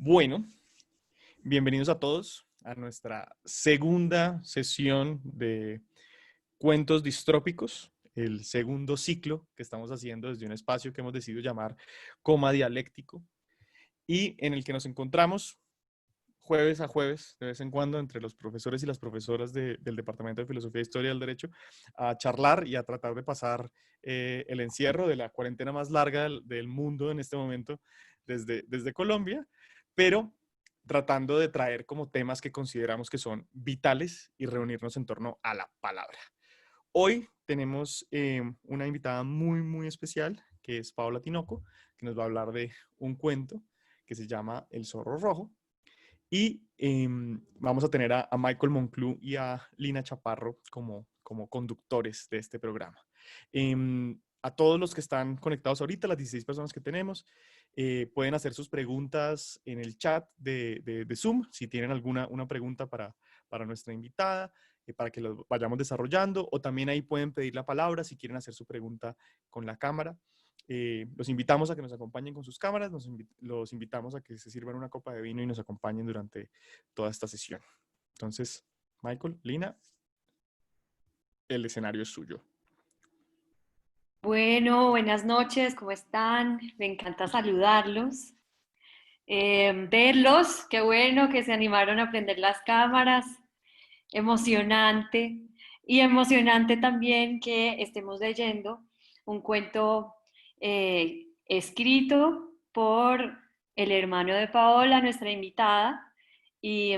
Bueno, bienvenidos a todos a nuestra segunda sesión de cuentos distrópicos, el segundo ciclo que estamos haciendo desde un espacio que hemos decidido llamar Coma Dialéctico y en el que nos encontramos jueves a jueves, de vez en cuando, entre los profesores y las profesoras del Departamento de Filosofía e Historia del Derecho, a charlar y a tratar de pasar el encierro de la cuarentena más larga del mundo en este momento desde Colombia, pero tratando de traer como temas que consideramos que son vitales y reunirnos en torno a la palabra. Hoy tenemos una invitada muy, muy especial, que es Paola Tinoco, que nos va a hablar de un cuento que se llama El Zorro Rojo. Y vamos a tener a Michael Monclú y a Lina Chaparro como conductores de este programa. A todos los que están conectados ahorita, las 16 personas que tenemos, pueden hacer sus preguntas en el chat de Zoom, si tienen alguna una pregunta para nuestra invitada, para que lo vayamos desarrollando, o también ahí pueden pedir la palabra si quieren hacer su pregunta con la cámara. Los invitamos a que nos acompañen con sus cámaras, los invitamos a que se sirvan una copa de vino y nos acompañen durante toda esta sesión. Entonces, Michael, Lina, el escenario es suyo. Bueno, buenas noches, ¿cómo están? Me encanta saludarlos, verlos, qué bueno que se animaron a prender las cámaras, emocionante. Y emocionante también que estemos leyendo un cuento escrito por el hermano de Paola, nuestra invitada, y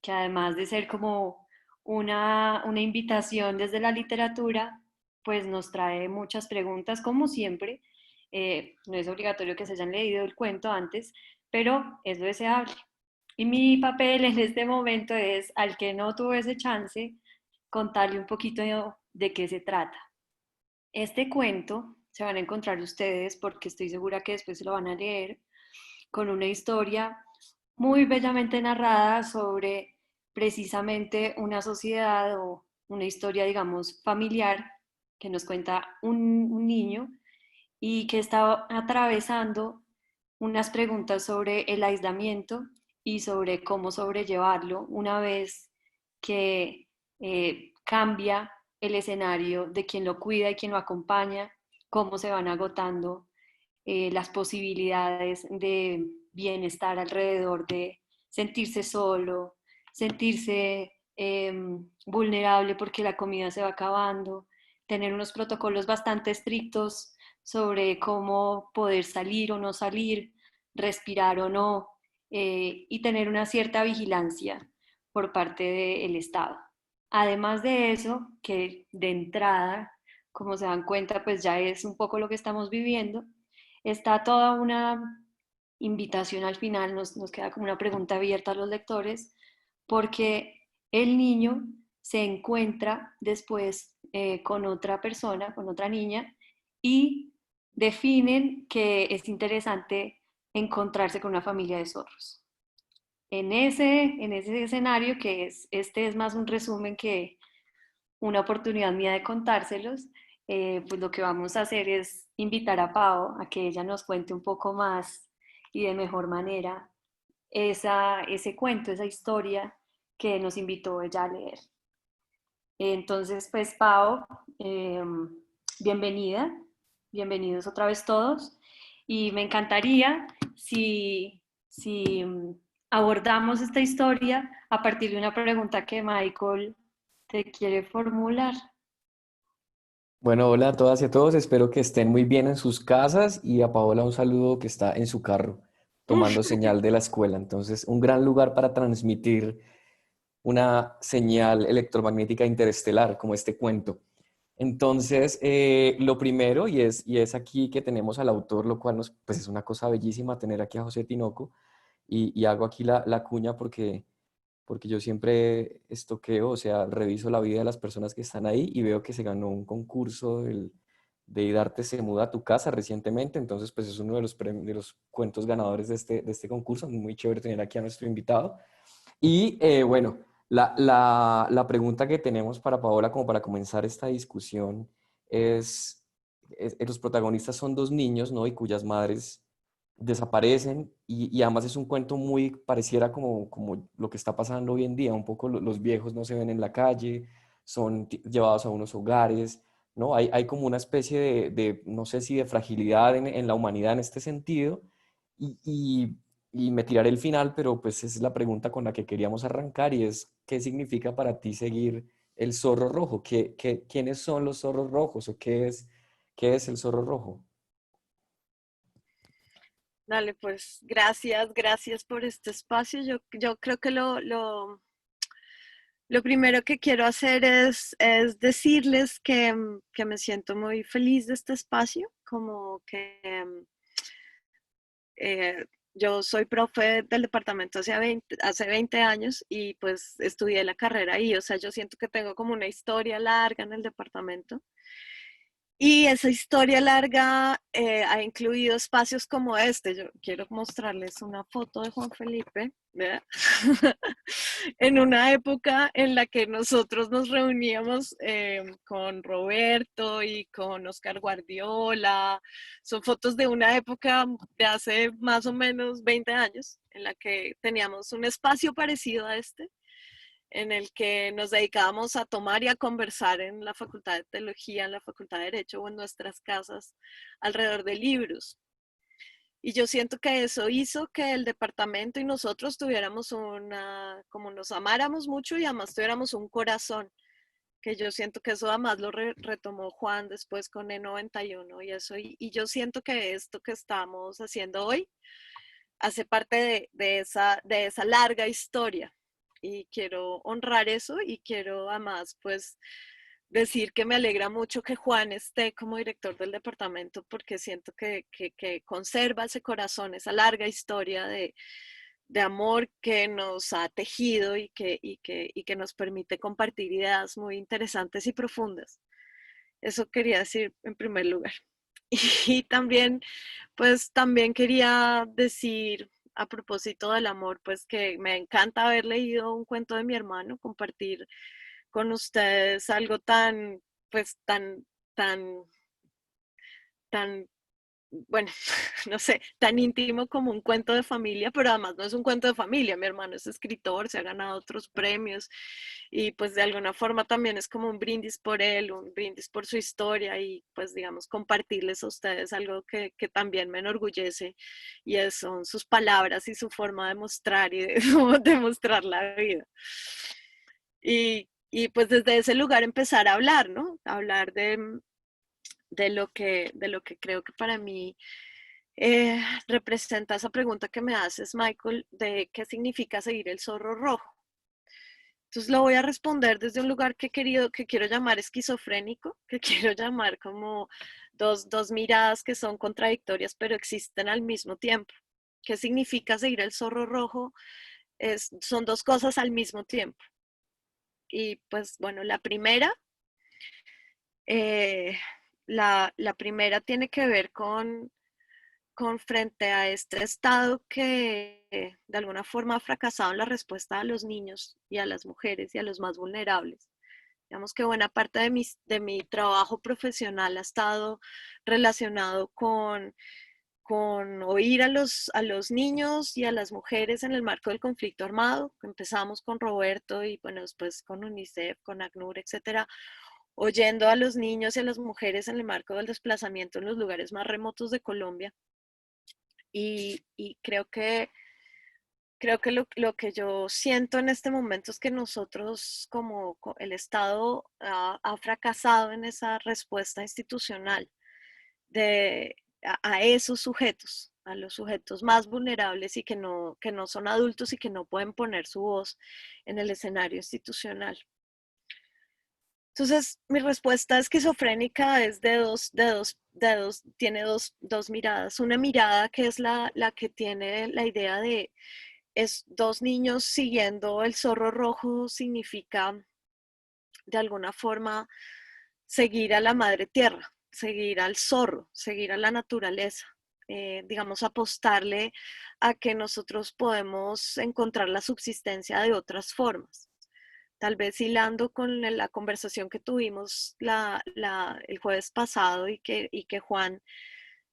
que además de ser como una invitación desde la literatura, pues nos trae muchas preguntas, como siempre. No es obligatorio que se hayan leído el cuento antes, pero es lo deseable. Y mi papel en este momento es, al que no tuvo ese chance, contarle un poquito de qué se trata. Este cuento se van a encontrar ustedes, porque estoy segura que después se lo van a leer, con una historia muy bellamente narrada sobre precisamente una sociedad o una historia, digamos, familiar que nos cuenta un niño y que está atravesando unas preguntas sobre el aislamiento y sobre cómo sobrellevarlo una vez que cambia el escenario de quien lo cuida y quien lo acompaña, cómo se van agotando las posibilidades de bienestar alrededor de sentirse solo, sentirse vulnerable porque la comida se va acabando, tener unos protocolos bastante estrictos sobre cómo poder salir o no salir, respirar o no, y tener una cierta vigilancia por parte del Estado. Además de eso, que de entrada, como se dan cuenta, pues ya es un poco lo que estamos viviendo, está toda una invitación al final, nos queda como una pregunta abierta a los lectores, porque el niño se encuentra después con otra persona, con otra niña, y definen que es interesante encontrarse con una familia de zorros. En ese escenario, que este es más un resumen que una oportunidad mía de contárselos, pues lo que vamos a hacer es invitar a Pau a que ella nos cuente un poco más y de mejor manera ese cuento, esa historia que nos invitó ella a leer. Entonces, pues Pau, eh, bienvenida, bienvenidos otra vez todos. Y me encantaría si abordamos esta historia a partir de una pregunta que Michael te quiere formular. Bueno, hola a todas y a todos, espero que estén muy bien en sus casas y a Paola un saludo que está en su carro tomando señal de la escuela. Entonces, un gran lugar para transmitir una señal electromagnética interestelar como este cuento. Entonces, lo primero, y es aquí que tenemos al autor, lo cual pues es una cosa bellísima tener aquí a José Tinoco, y hago aquí la cuña porque yo siempre estoqueo, o sea, reviso la vida de las personas que están ahí y veo que se ganó un concurso de Idarte se muda a tu casa recientemente, entonces pues es uno de los cuentos ganadores de este concurso, muy chévere tener aquí a nuestro invitado. Y bueno, la pregunta que tenemos para Paola como para comenzar esta discusión los protagonistas son dos niños, ¿no? Y cuyas madres desaparecen y además es un cuento muy pareciera como lo que está pasando hoy en día, un poco los viejos no se ven en la calle, son llevados a unos hogares, ¿no? Hay como una especie no sé si de fragilidad en la humanidad en este sentido y, y, y me tiraré el final, pero pues esa es la pregunta con la que queríamos arrancar y es, ¿qué significa para ti seguir el zorro rojo? ¿Quiénes son los zorros rojos o qué es el zorro rojo? Dale, pues gracias por este espacio. Yo creo que lo primero que quiero hacer es decirles que me siento muy feliz de este espacio, como que eh, yo soy profe del departamento hace 20 años y pues estudié la carrera ahí, o sea, yo siento que tengo como una historia larga en el departamento. Y esa historia larga ha incluido espacios como este. Yo quiero mostrarles una foto de Juan Felipe, ¿verdad? En una época en la que nosotros nos reuníamos con Roberto y con Oscar Guardiola. Son fotos de una época de hace más o menos 20 años, en la que teníamos un espacio parecido a este en el que nos dedicábamos a tomar y a conversar en la Facultad de Teología, en la Facultad de Derecho o en nuestras casas alrededor de libros. Y yo siento que eso hizo que el departamento y nosotros tuviéramos como nos amáramos mucho y además tuviéramos un corazón, que yo siento que eso además lo retomó Juan después con E91 y eso. Y yo siento que esto que estamos haciendo hoy hace parte de esa larga historia y quiero honrar eso y quiero además pues decir que me alegra mucho que Juan esté como director del departamento porque siento que conserva ese corazón, esa larga historia de amor que nos ha tejido y que nos permite compartir ideas muy interesantes y profundas. Eso quería decir en primer lugar. Y también, pues también quería decir a propósito del amor, pues que me encanta haber leído un cuento de mi hermano, compartir con ustedes algo tan, pues tan, tan bueno, no sé, tan íntimo como un cuento de familia, pero además no es un cuento de familia. Mi hermano es escritor, se ha ganado otros premios y pues de alguna forma también es como un brindis por él, un brindis por su historia y pues digamos compartirles a ustedes algo que también me enorgullece y son sus palabras y su forma de mostrar y de, de mostrar la vida. Y pues desde ese lugar empezar a hablar, ¿no? Hablar de lo que creo que para mí representa esa pregunta que me haces, Michael, de qué significa seguir el zorro rojo. Entonces lo voy a responder desde un lugar que quiero llamar esquizofrénico, que quiero llamar como dos miradas que son contradictorias, pero existen al mismo tiempo. ¿Qué significa seguir el zorro rojo? Son dos cosas al mismo tiempo. Y pues bueno, eh, la primera tiene que ver con frente a este Estado que de alguna forma ha fracasado en la respuesta a los niños y a las mujeres y a los más vulnerables. Digamos que buena parte de mi trabajo profesional ha estado relacionado con oír a los niños y a las mujeres en el marco del conflicto armado. Empezamos con Roberto y bueno, después con UNICEF, con ACNUR, etcétera, oyendo a los niños y a las mujeres en el marco del desplazamiento en los lugares más remotos de Colombia. Y creo que lo que yo siento en este momento es que nosotros, como el Estado, ha fracasado en esa respuesta institucional a esos sujetos, a los sujetos más vulnerables y que no son adultos y que no pueden poner su voz en el escenario institucional. Entonces, mi respuesta esquizofrénica es tiene dos miradas. Una mirada que es la que tiene la idea de es dos niños siguiendo el zorro rojo significa de alguna forma seguir a la madre tierra, seguir al zorro, seguir a la naturaleza, digamos apostarle a que nosotros podemos encontrar la subsistencia de otras formas. Tal vez hilando con la conversación que tuvimos el jueves pasado y que Juan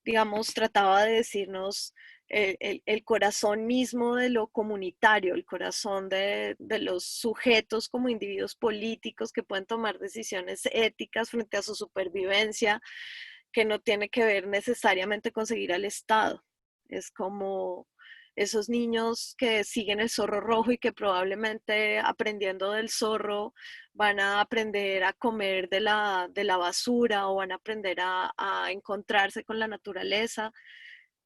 digamos, trataba de decirnos el corazón mismo de lo comunitario, el corazón de los sujetos como individuos políticos que pueden tomar decisiones éticas frente a su supervivencia, que no tiene que ver necesariamente con seguir al Estado. Es como esos niños que siguen el zorro rojo y que probablemente aprendiendo del zorro van a aprender a comer de la basura o van a aprender a encontrarse con la naturaleza.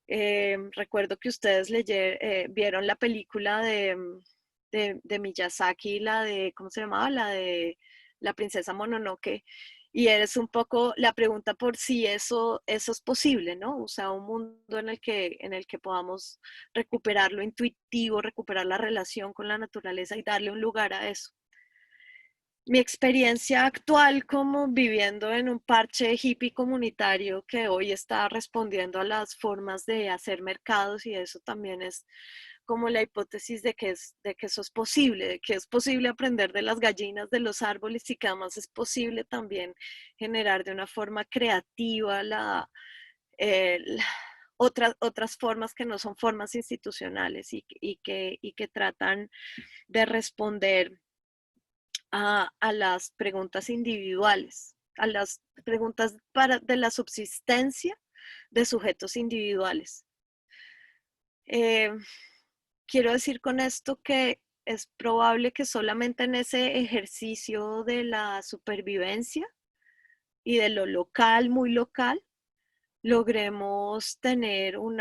Recuerdo que ustedes vieron la película de Miyazaki, la de, ¿cómo se llamaba? La de La princesa Mononoke. Y es un poco la pregunta por si eso es posible, ¿no? O sea, un mundo en el que podamos recuperar lo intuitivo, recuperar la relación con la naturaleza y darle un lugar a eso. Mi experiencia actual como viviendo en un parche hippie comunitario que hoy está respondiendo a las formas de hacer mercados, y eso también es como la hipótesis de que eso es posible, de que es posible aprender de las gallinas, de los árboles, y que además es posible también generar de una forma creativa otras formas que no son formas institucionales y que tratan de responder a las preguntas individuales, a las preguntas de la subsistencia de sujetos individuales. Eh, Quiero decir con esto que es probable que solamente en ese ejercicio de la supervivencia y de lo local, muy local, logremos tener o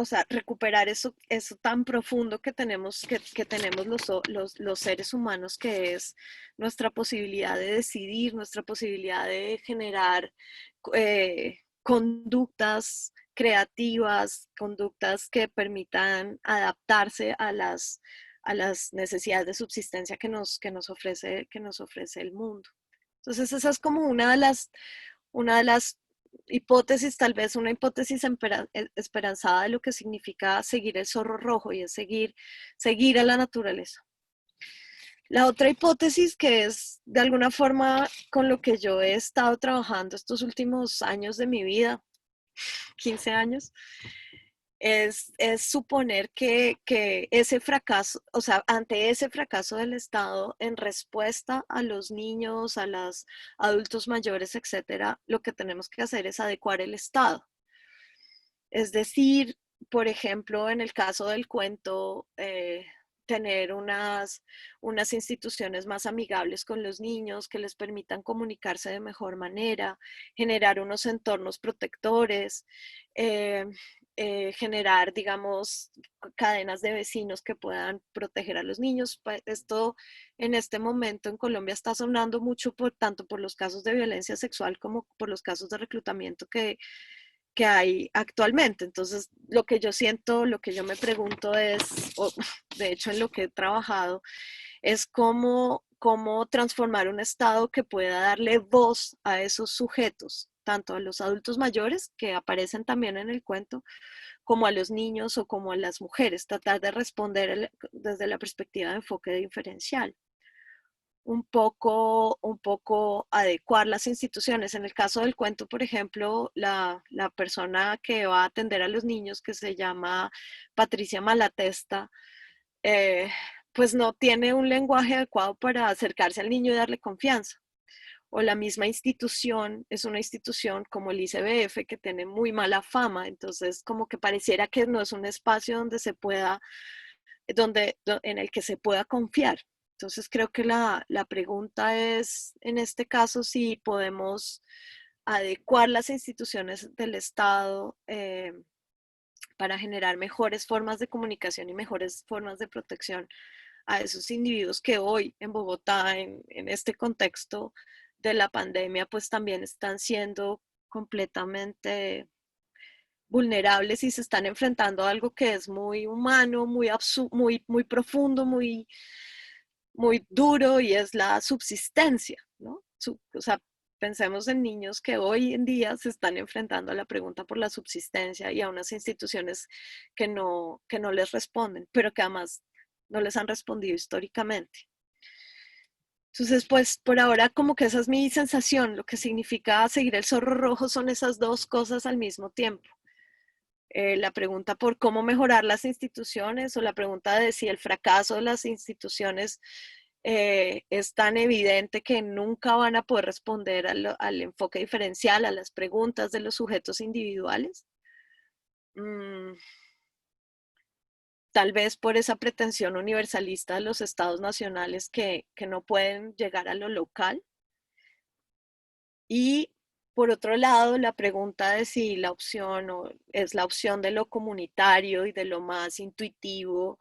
sea, recuperar eso tan profundo que tenemos los seres humanos, que es nuestra posibilidad de decidir, nuestra posibilidad de generar conductas creativas, conductas que permitan adaptarse a las necesidades de subsistencia que nos ofrece el mundo. Entonces, esa es como una de las hipótesis, tal vez una hipótesis esperanzada de lo que significa seguir el zorro rojo, y es seguir a la naturaleza. La otra hipótesis, que es de alguna forma con lo que yo he estado trabajando estos últimos años de mi vida, 15 años, es suponer que ese fracaso, o sea, ante ese fracaso del Estado en respuesta a los niños, a los adultos mayores, etcétera, lo que tenemos que hacer es adecuar el Estado. Es decir, por ejemplo, en el caso del cuento, tener unas instituciones más amigables con los niños que les permitan comunicarse de mejor manera, generar unos entornos protectores, eh, generar, digamos, cadenas de vecinos que puedan proteger a los niños. Esto en este momento en Colombia está sonando mucho tanto por los casos de violencia sexual como por los casos de reclutamiento que hay actualmente. Entonces, lo que yo siento, lo que yo me pregunto es, o de hecho en lo que he trabajado, es cómo transformar un Estado que pueda darle voz a esos sujetos, tanto a los adultos mayores, que aparecen también en el cuento, como a los niños o como a las mujeres, tratar de responder desde la perspectiva de enfoque diferencial. Un poco adecuar las instituciones. En el caso del cuento, por ejemplo, la persona que va a atender a los niños, que se llama Patricia Malatesta, eh, pues no tiene un lenguaje adecuado para acercarse al niño y darle confianza. O la misma institución es una institución como el ICBF que tiene muy mala fama, entonces como que pareciera que no es un espacio donde se pueda, en el que se pueda confiar. Entonces creo que la pregunta es, en este caso, si podemos adecuar las instituciones del Estado para generar mejores formas de comunicación y mejores formas de protección a esos individuos que hoy en Bogotá, en este contexto de la pandemia, pues también están siendo completamente vulnerables y se están enfrentando a algo que es muy humano, muy profundo, muy duro, y es la subsistencia, ¿no? O sea, pensemos en niños que hoy en día se están enfrentando a la pregunta por la subsistencia y a unas instituciones que no les responden, pero que además no les han respondido históricamente. Entonces, pues por ahora como que esa es mi sensación. Lo que significa seguir el zorro rojo son esas dos cosas al mismo tiempo. La pregunta por cómo mejorar las instituciones o la pregunta de si el fracaso de las instituciones es tan evidente que nunca van a poder responder al enfoque diferencial, a las preguntas de los sujetos individuales. Tal vez por esa pretensión universalista de los estados nacionales que no pueden llegar a lo local. Y por otro lado, la pregunta de si la opción es la opción de lo comunitario y de lo más intuitivo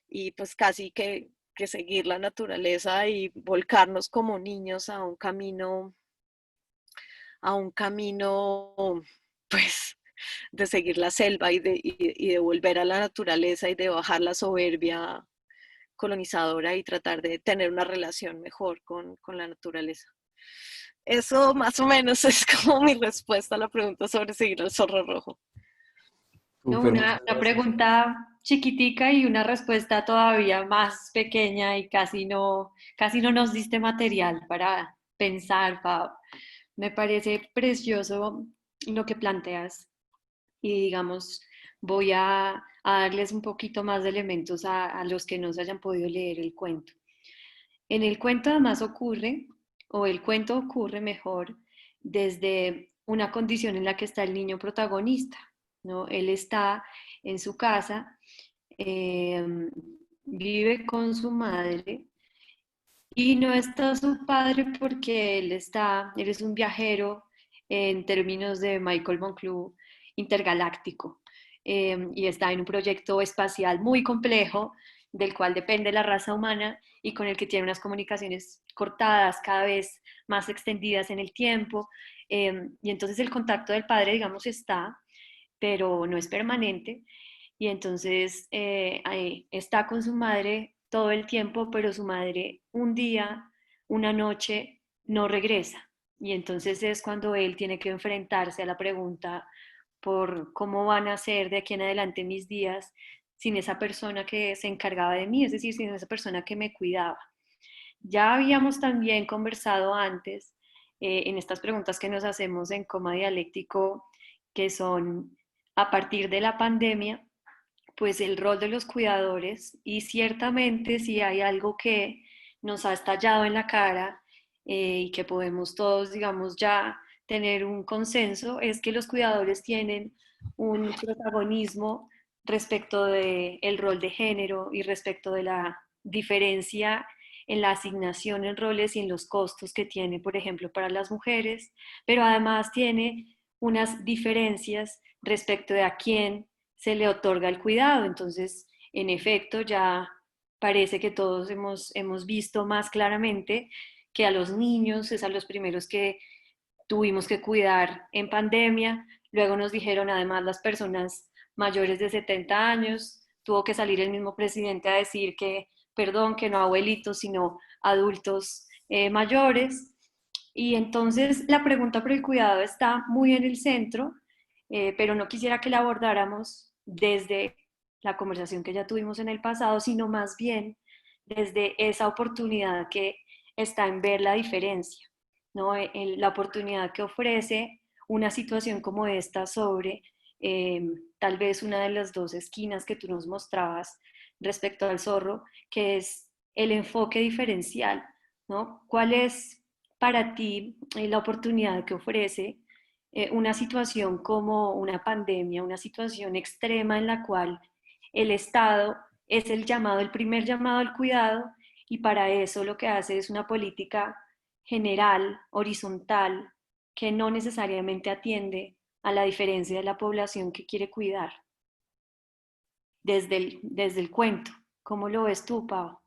y pues casi que seguir la naturaleza y volcarnos como niños a un camino pues de seguir la selva y de volver a la naturaleza y de bajar la soberbia colonizadora y tratar de tener una relación mejor con la naturaleza. Eso más o menos es como mi respuesta a la pregunta sobre seguir al zorro rojo. ¿No? Súper, muchas Una gracias. pregunta chiquitica y una respuesta todavía más pequeña y casi no nos diste material para pensar, Pau. Me parece precioso lo que planteas y digamos, voy a darles un poquito más de elementos a los que no se hayan podido leer el cuento. En el cuento además ocurre, o el cuento ocurre mejor, desde una condición en la que está el niño protagonista, ¿no? Él está en su casa, eh, vive con su madre y no está su padre porque él es un viajero en términos de Michael Monclou intergaláctico y está en un proyecto espacial muy complejo del cual depende la raza humana y con el que tiene unas comunicaciones cortadas, cada vez más extendidas en el tiempo. Y entonces el contacto del padre, digamos, está, pero no es permanente. Y entonces está con su madre todo el tiempo, pero su madre un día, una noche, no regresa. Y entonces es cuando él tiene que enfrentarse a la pregunta por cómo van a ser de aquí en adelante mis días sin esa persona que se encargaba de mí, es decir, sin esa persona que me cuidaba. Ya habíamos también conversado antes en estas preguntas que nos hacemos en Coma Dialéctico, que son a partir de la pandemia, pues el rol de los cuidadores y ciertamente si hay algo que nos ha estallado en la cara y que podemos todos, digamos, ya tener un consenso, es que los cuidadores tienen un protagonismo respecto del rol de género y respecto de la diferencia en la asignación en roles y en los costos que tiene, por ejemplo, para las mujeres, pero además tiene unas diferencias respecto de a quién se le otorga el cuidado. Entonces, en efecto, ya parece que todos hemos visto más claramente que a los niños es a los primeros que tuvimos que cuidar en pandemia. Luego nos dijeron además las personas mayores de 70 años. Tuvo que salir el mismo presidente a decir que, perdón, que no abuelitos, sino adultos mayores. Y entonces la pregunta por el cuidado está muy en el centro, pero no quisiera que la abordáramos desde la conversación que ya tuvimos en el pasado, sino más bien desde esa oportunidad que está en ver la diferencia, ¿no? En la oportunidad que ofrece una situación como esta sobre tal vez una de las dos esquinas que tú nos mostrabas respecto al zorro, que es el enfoque diferencial, ¿no? ¿Cuál es para ti la oportunidad que ofrece una situación como una pandemia, una situación extrema en la cual el Estado es el llamado, el primer llamado al cuidado y para eso lo que hace es una política general, horizontal, que no necesariamente atiende a la diferencia de la población que quiere cuidar desde el cuento? ¿Cómo lo ves tú, Pau?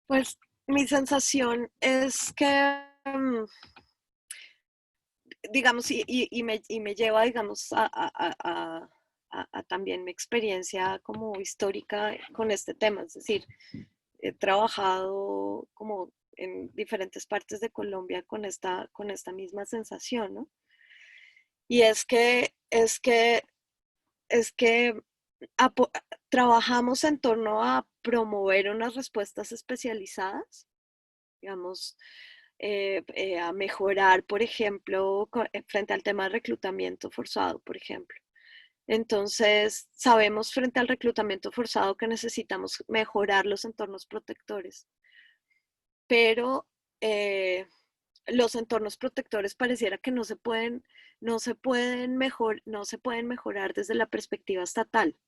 Pues mi sensación es que, digamos, y me lleva, digamos, a también mi experiencia como histórica con este tema. Es decir, he trabajado como en diferentes partes de Colombia con esta misma sensación, ¿no? Y es que trabajamos en torno a promover unas respuestas especializadas, digamos, a mejorar, por ejemplo, frente al tema de reclutamiento forzado, por ejemplo. Entonces, sabemos frente al reclutamiento forzado que necesitamos mejorar los entornos protectores, pero los entornos protectores pareciera que no se pueden mejorar desde la perspectiva estatal.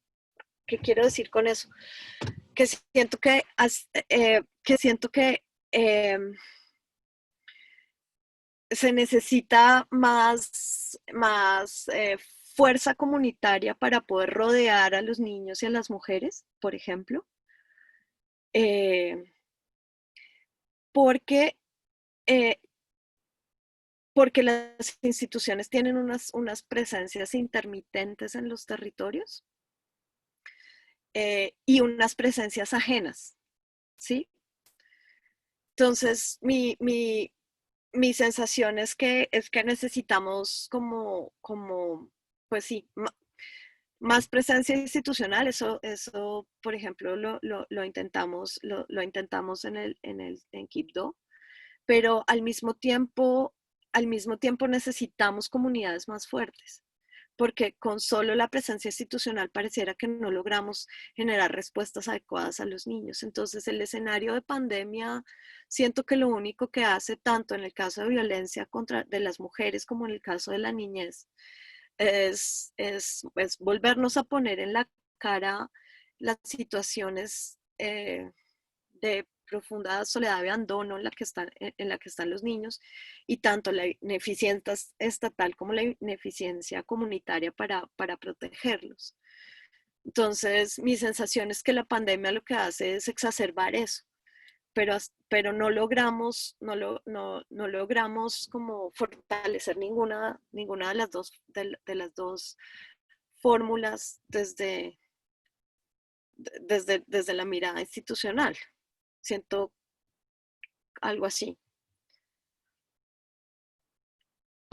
¿Qué quiero decir con eso? Que siento que se necesita más fuerza comunitaria para poder rodear a los niños y a las mujeres, por ejemplo, porque, eh, porque las instituciones tienen unas presencias intermitentes en los territorios y unas presencias ajenas, ¿sí? Entonces, mi sensación es que necesitamos pues sí, más presencia institucional. Eso por ejemplo, lo intentamos en Quibdó, pero al mismo tiempo necesitamos comunidades más fuertes, porque con solo la presencia institucional pareciera que no logramos generar respuestas adecuadas a los niños. Entonces, el escenario de pandemia, siento que lo único que hace, tanto en el caso de violencia de las mujeres como en el caso de la niñez, es volvernos a poner en la cara las situaciones de profunda soledad y abandono en la que están los niños, y tanto la ineficiencia estatal como la ineficiencia comunitaria para protegerlos. Entonces, mi sensación es que la pandemia lo que hace es exacerbar eso, pero no logramos como fortalecer ninguna de las dos fórmulas desde la mirada institucional. Siento algo así.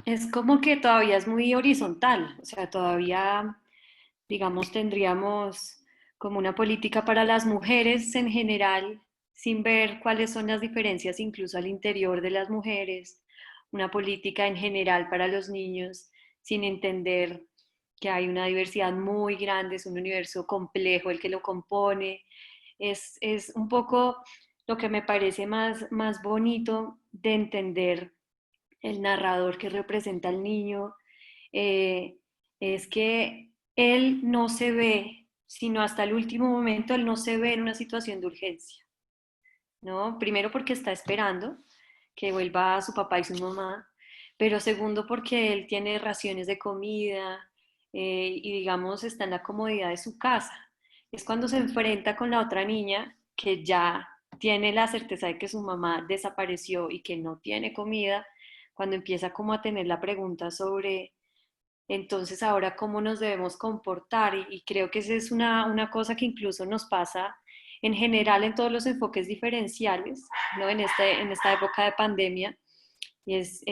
Es como que todavía es muy horizontal, o sea, todavía, digamos, tendríamos como una política para las mujeres en general, sin ver cuáles son las diferencias incluso al interior de las mujeres, una política en general para los niños, sin entender que hay una diversidad muy grande, es un universo complejo el que lo compone. Es un poco lo que me parece más bonito de entender el narrador que representa al niño, eh, es que él no se ve, sino hasta el último momento, él no se ve en una situación de urgencia, ¿no? Primero porque está esperando que vuelva su papá y su mamá, pero segundo porque él tiene raciones de comida y digamos está en la comodidad de su casa. Es cuando se enfrenta con la otra niña que ya tiene la certeza de que su mamá desapareció y que no tiene comida, cuando empieza como a tener la pregunta sobre entonces ahora cómo nos debemos comportar y creo que esa es una cosa que incluso nos pasa en general en todos los enfoques diferenciales, ¿no? En esta época de pandemia y es,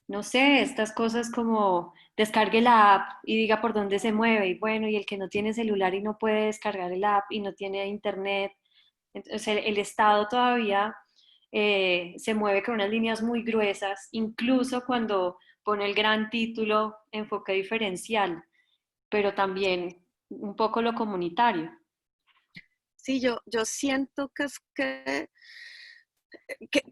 no sé, estas cosas como descargue la app y diga por dónde se mueve y bueno, y el que no tiene celular y no puede descargar el app y no tiene internet, entonces el Estado todavía se mueve con unas líneas muy gruesas, incluso cuando pone el gran título enfoque diferencial, pero también un poco lo comunitario. Sí, yo siento que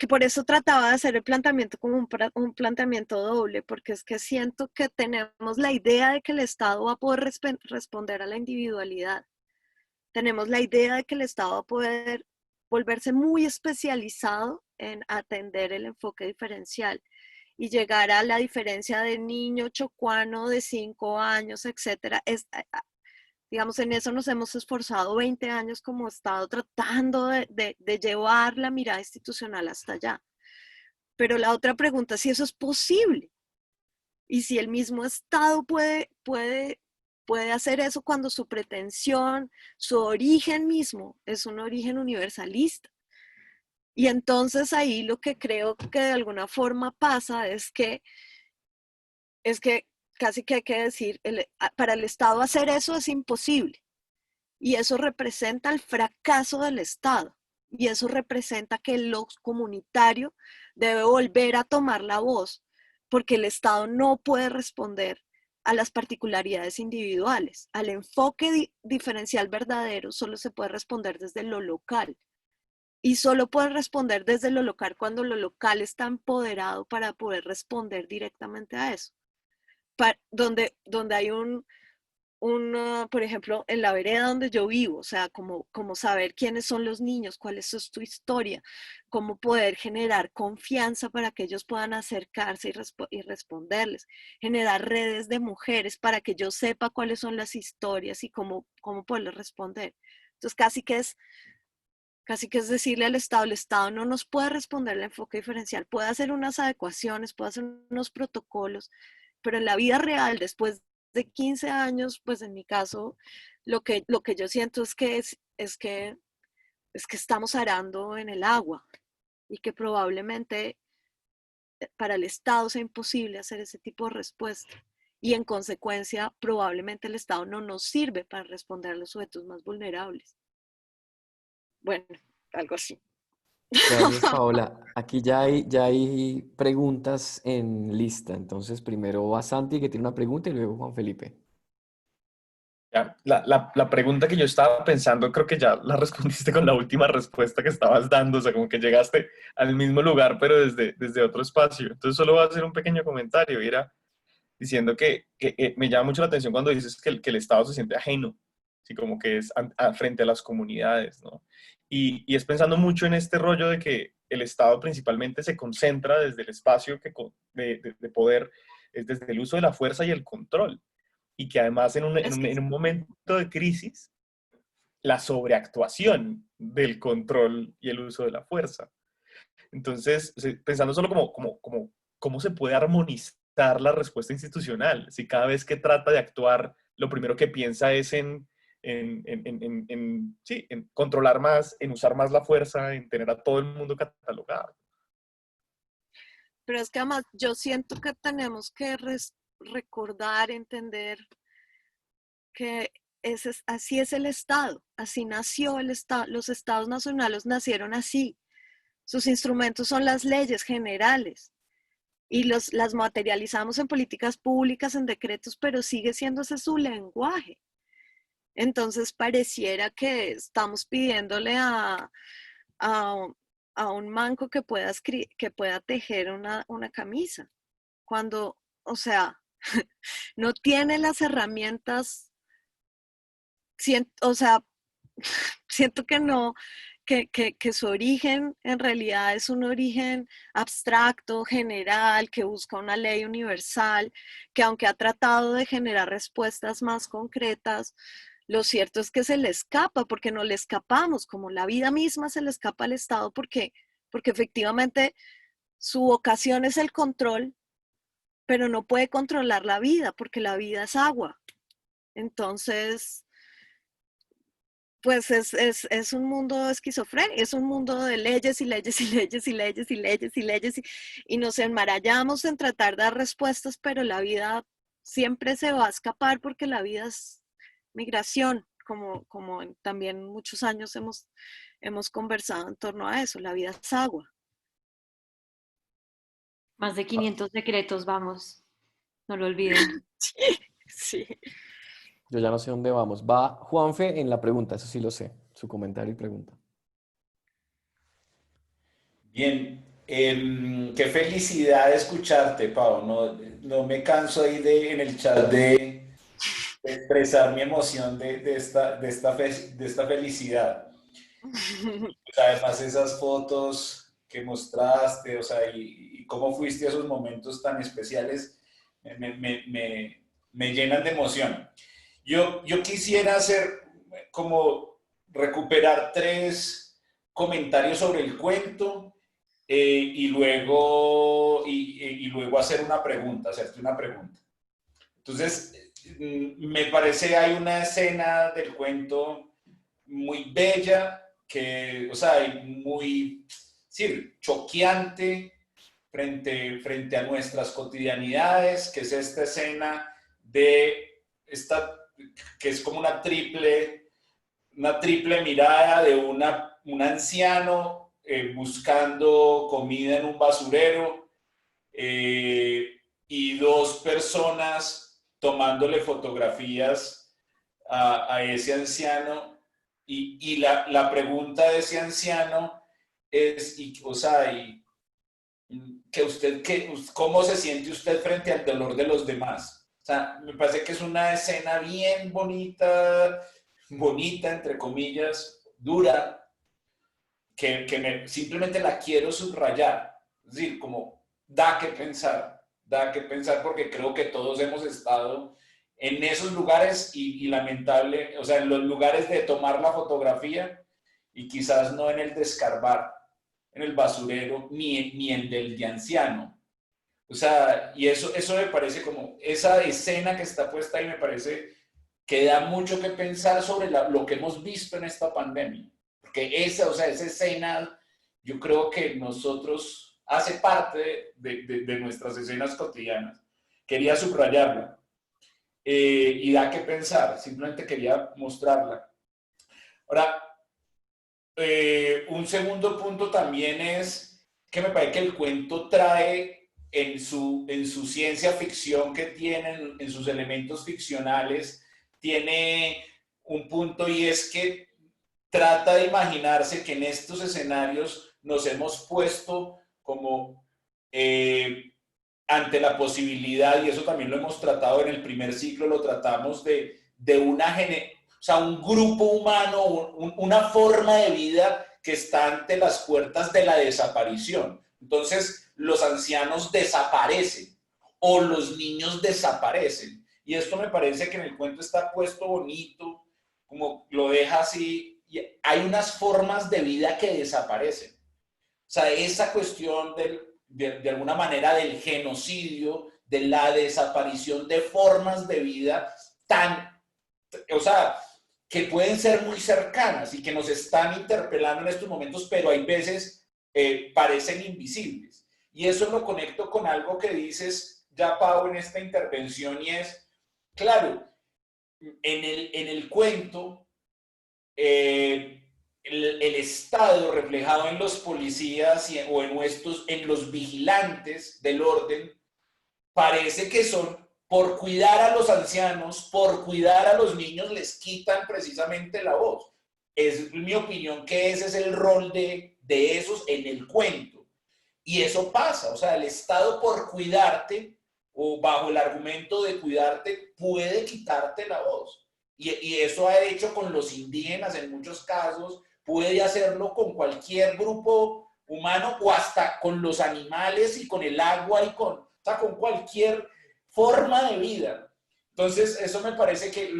por eso trataba de hacer el planteamiento como un planteamiento doble, porque es que siento que tenemos la idea de que el Estado va a poder responder a la individualidad. Tenemos la idea de que el Estado va a poder volverse muy especializado en atender el enfoque diferencial y llegar a la diferencia de niño chocuano de 5 años, etcétera. Digamos, en eso nos hemos esforzado 20 años como Estado tratando de llevar la mirada institucional hasta allá. Pero la otra pregunta es si eso es posible y si el mismo Estado puede hacer eso cuando su pretensión, su origen mismo es un origen universalista. Y entonces ahí lo que creo que de alguna forma pasa es que casi que hay que decir, para el Estado hacer eso es imposible. Y eso representa el fracaso del Estado. Y eso representa que lo comunitario debe volver a tomar la voz, porque el Estado no puede responder a las particularidades individuales. Al enfoque diferencial verdadero solo se puede responder desde lo local. Y solo puede responder desde lo local cuando lo local está empoderado para poder responder directamente a eso. Donde hay por ejemplo, en la vereda donde yo vivo, o sea, como saber quiénes son los niños, cuál es tu historia, cómo poder generar confianza para que ellos puedan acercarse y responderles, generar redes de mujeres para que yo sepa cuáles son las historias y cómo poderles responder. Entonces, casi que es decirle al Estado, el Estado no nos puede responder el enfoque diferencial, puede hacer unas adecuaciones, puede hacer unos protocolos, pero en la vida real, después de 15 años, pues en mi caso, lo que yo siento es que estamos arando en el agua y que probablemente para el Estado sea imposible hacer ese tipo de respuesta. Y en consecuencia, probablemente el Estado no nos sirve para responder a los sujetos más vulnerables. Bueno, algo así. Gracias, Paola. Aquí ya hay preguntas en lista. Entonces, primero va Santi, que tiene una pregunta, y luego Juan Felipe. Ya, la pregunta que yo estaba pensando, creo que ya la respondiste con la última respuesta que estabas dando, o sea, como que llegaste al mismo lugar, pero desde otro espacio. Entonces, solo voy a hacer un pequeño comentario, y era diciendo que me llama mucho la atención cuando dices que el Estado se siente ajeno, así como que es frente a las comunidades, ¿no? Y es pensando mucho en este rollo de que el Estado principalmente se concentra desde el espacio de poder, es desde el uso de la fuerza y el control, y que además en un momento de crisis, la sobreactuación del control y el uso de la fuerza. Entonces, pensando solo cómo se puede armonizar la respuesta institucional, si cada vez que trata de actuar, lo primero que piensa es en controlar más, en usar más la fuerza, en tener a todo el mundo catalogado. Pero es que además yo siento que tenemos que recordar, entender que así es el Estado, así nació el Estado, los Estados nacionales nacieron así, sus instrumentos son las leyes generales y las materializamos en políticas públicas, en decretos, pero sigue siendo ese su lenguaje. Entonces pareciera que estamos pidiéndole a un manco que pueda tejer una camisa, cuando, o sea, no tiene las herramientas, o sea, siento que no, que su origen en realidad es un origen abstracto, general, que busca una ley universal, que aunque ha tratado de generar respuestas más concretas, lo cierto es que se le escapa, porque no le escapamos, como la vida misma se le escapa al Estado, porque efectivamente su vocación es el control, pero no puede controlar la vida, porque la vida es agua. Entonces, pues es un mundo esquizofrénico, es un mundo de leyes y leyes y leyes y leyes y leyes y leyes y nos enmarallamos en tratar de dar respuestas, pero la vida siempre se va a escapar porque la vida es migración, como también muchos años hemos conversado en torno a eso, la vida es agua. Más de 500 decretos, vamos, no lo olviden. Sí. Yo ya no sé dónde vamos. Va Juanfe en la pregunta, eso sí lo sé, su comentario y pregunta. Bien, qué felicidad escucharte, Pau. No me canso ahí en el chat de expresar mi emoción de esta felicidad. Además, esas fotos que mostraste, o sea, y cómo fuiste a esos momentos tan especiales, me llenan de emoción. Yo quisiera como recuperar 3 comentarios sobre el cuento y luego hacer hacerte una pregunta. Entonces, me parece hay una escena del cuento muy bella, o sea, muy, sí, choqueante frente a nuestras cotidianidades, que es esta escena que es como una triple una triple mirada de un anciano buscando comida en un basurero y dos personas tomándole fotografías a ese anciano y la pregunta de ese anciano es, o sea, ¿cómo se siente usted frente al dolor de los demás? O sea, me parece que es una escena bien bonita, entre comillas, dura, simplemente la quiero subrayar. Es decir, como da que pensar porque creo que todos hemos estado en esos lugares y lamentable, o sea, en los lugares de tomar la fotografía y quizás no en el de escarbar en el basurero, ni el del de anciano. O sea, y eso me parece como, esa escena que está puesta ahí me parece que da mucho que pensar sobre lo que hemos visto en esta pandemia. Porque esa escena, yo creo que nosotros, hace parte de nuestras escenas cotidianas. Quería subrayarla. Y da que pensar, simplemente quería mostrarla. Ahora, un segundo punto también es que me parece que el cuento trae en su ciencia ficción que tiene, en sus elementos ficcionales, tiene un punto y es que trata de imaginarse que en estos escenarios nos hemos puesto como ante la posibilidad, y eso también lo hemos tratado en el primer ciclo, lo tratamos de o sea, un grupo humano, una forma de vida que está ante las puertas de la desaparición. Entonces, los ancianos desaparecen o los niños desaparecen. Y esto me parece que en el cuento está puesto bonito, como lo deja así. Y hay unas formas de vida que desaparecen. O sea, esa cuestión de alguna manera del genocidio, de la desaparición de formas de vida o sea, que pueden ser muy cercanas y que nos están interpelando en estos momentos, pero hay veces parecen invisibles. Y eso lo conecto con algo que dices ya, Pau, en esta intervención, y es, claro, en el cuento, el Estado reflejado en los policías o en los vigilantes del orden, parece que son, por cuidar a los ancianos, por cuidar a los niños, les quitan precisamente la voz. Es mi opinión que ese es el rol de esos en el cuento. Y eso pasa, o sea, el Estado por cuidarte o bajo el argumento de cuidarte puede quitarte la voz. Y eso ha hecho con los indígenas en muchos casos, puede hacerlo con cualquier grupo humano o hasta con los animales y con el agua y con cualquier forma de vida. Entonces, eso me parece que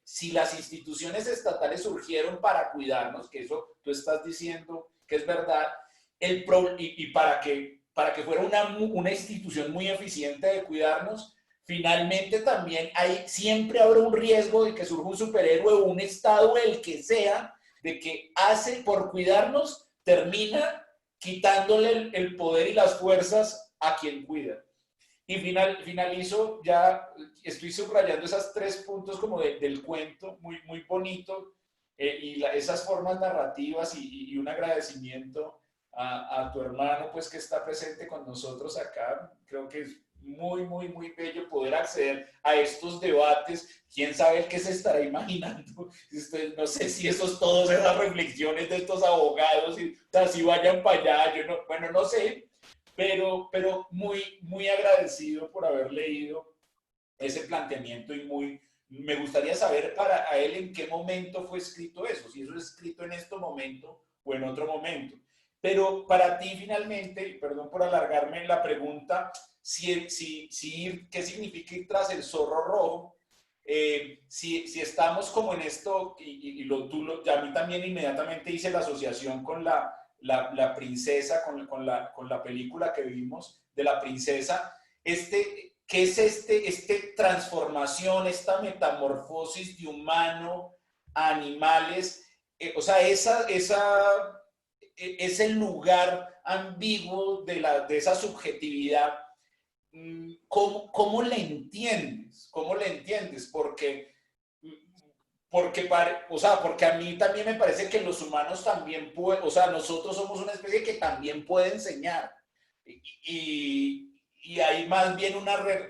si las instituciones estatales surgieron para cuidarnos, que eso tú estás diciendo que es verdad, y para que fuera una institución muy eficiente de cuidarnos, finalmente también siempre habrá un riesgo de que surja un superhéroe o un estado, el que sea, de que hace por cuidarnos, termina quitándole el poder y las fuerzas a quien cuida. Y finalizo, ya estoy subrayando esos 3 puntos como del cuento, muy, muy bonito, y esas formas narrativas y un agradecimiento a tu hermano, pues, que está presente con nosotros acá. Creo que es muy, muy, muy bello poder acceder a estos debates. ¿Quién sabe el que se estará imaginando? No sé si todas esas reflexiones de estos abogados, si vayan para allá, bueno, no sé, pero muy, muy agradecido por haber leído ese planteamiento y me gustaría saber a él en qué momento fue escrito eso, si eso es escrito en este momento o en otro momento. Pero para ti finalmente, y perdón por alargarme en la pregunta, ¿qué significa ir tras el zorro rojo? Si estamos como en esto, a mí también inmediatamente hice la asociación con la princesa, con la película que vimos de la princesa, ¿qué es esta transformación, esta metamorfosis de humano a animales? O sea, ese lugar ambiguo de esa subjetividad, ¿cómo le entiendes? ¿Cómo le entiendes? Porque o sea, porque a mí también me parece que los humanos también pueden, o sea, nosotros somos una especie que también puede enseñar. Y hay más bien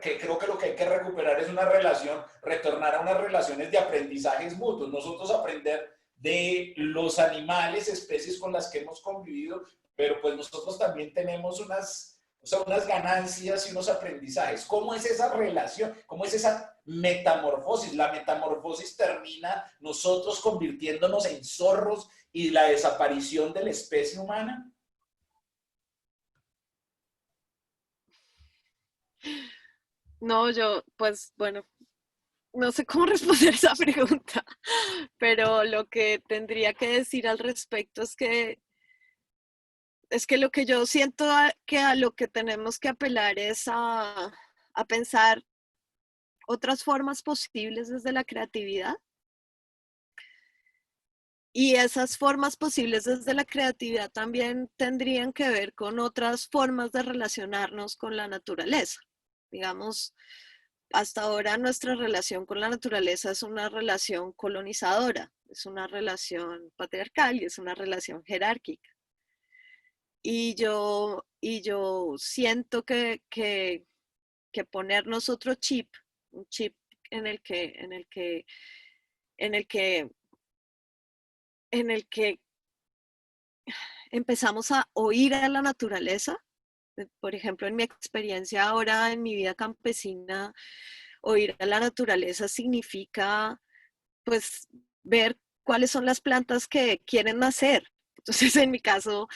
que creo que lo que hay que recuperar es una relación, retornar a unas relaciones de aprendizajes mutuos. Nosotros aprender de los animales, especies con las que hemos convivido, pero pues nosotros también tenemos o sea, unas ganancias y unos aprendizajes. ¿Cómo es esa relación? ¿Cómo es esa metamorfosis? La metamorfosis termina nosotros convirtiéndonos en zorros y la desaparición de la especie humana. No, yo, pues bueno, no sé cómo responder esa pregunta, pero lo que tendría que decir al respecto es que lo que yo siento que a lo que tenemos que apelar es a pensar otras formas posibles desde la creatividad. Y esas formas posibles desde la creatividad también tendrían que ver con otras formas de relacionarnos con la naturaleza. Digamos, hasta ahora nuestra relación con la naturaleza es una relación colonizadora, es una relación patriarcal y es una relación jerárquica. Y yo siento que ponernos otro chip, un chip en el que, en el que, en el que, en el que empezamos a oír a la naturaleza. Por ejemplo, en mi experiencia ahora, en mi vida campesina, oír a la naturaleza significa, pues, ver cuáles son las plantas que quieren nacer. Entonces, en mi caso,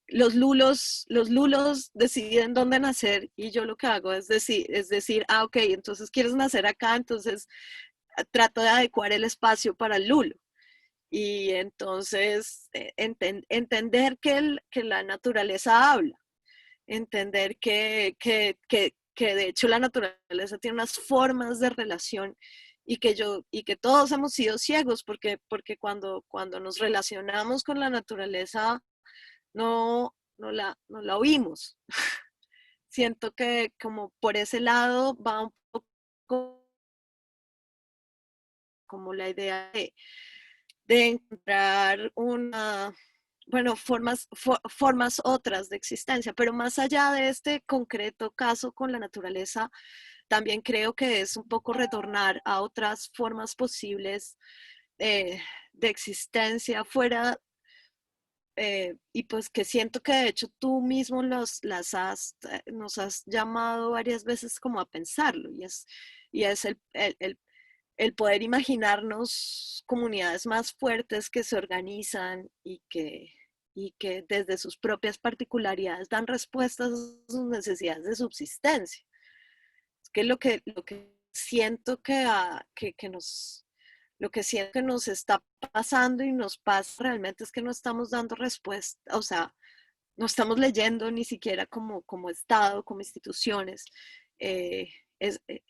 los lulos deciden dónde nacer y yo lo que hago es decir, ok, entonces quieres nacer acá, entonces trato de adecuar el espacio para el lulo. Y entonces entender que la naturaleza habla, entender que de hecho la naturaleza tiene unas formas de relación y que todos hemos sido ciegos porque cuando nos relacionamos con la naturaleza no la oímos. Siento que como por ese lado va un poco como la idea de encontrar bueno, formas otras de existencia, pero más allá de este concreto caso con la naturaleza, también creo que es un poco retornar a otras formas posibles de existencia fuera, y pues que siento que de hecho tú mismo nos has llamado varias veces como a pensarlo, y es el poder imaginarnos comunidades más fuertes que se organizan y que desde sus propias particularidades dan respuestas a sus necesidades de subsistencia. Es que lo que siento lo que siento que nos está pasando y nos pasa realmente es que no estamos dando respuesta, o sea, no estamos leyendo ni siquiera como Estado, como instituciones, eh,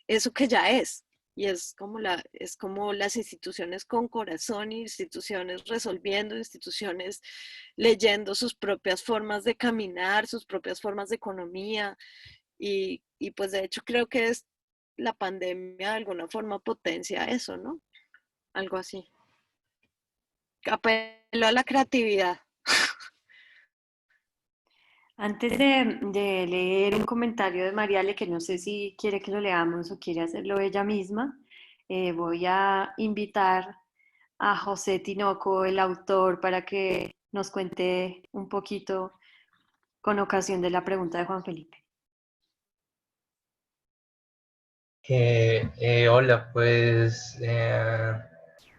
eso que ya es. Y es como las instituciones con corazón, instituciones resolviendo, instituciones leyendo sus propias formas de caminar, sus propias formas de economía. Y pues de hecho creo que es la pandemia de alguna forma potencia eso, ¿no? Algo así. Apelo a la creatividad. Antes de leer un comentario de Mariale, que no sé si quiere que lo leamos o quiere hacerlo ella misma, voy a invitar a José Tinoco, el autor, para que nos cuente un poquito con ocasión de la pregunta de Juan Felipe. Hola, pues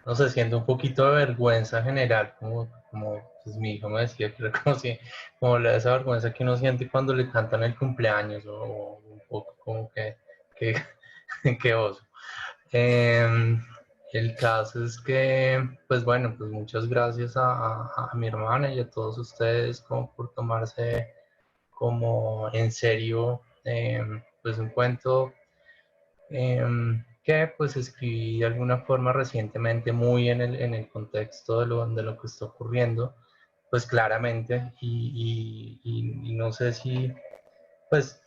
no sé, siento un poquito de vergüenza general, como pues, mi hijo me decía que reconocí, como esa vergüenza que uno siente cuando le cantan el cumpleaños, o un poco como que, que oso. El caso es que, pues bueno, pues muchas gracias a mi hermana y a todos ustedes como por tomarse como en serio pues un cuento que pues escribí de alguna forma recientemente muy en el contexto de lo que está ocurriendo, pues claramente, y no sé si, pues,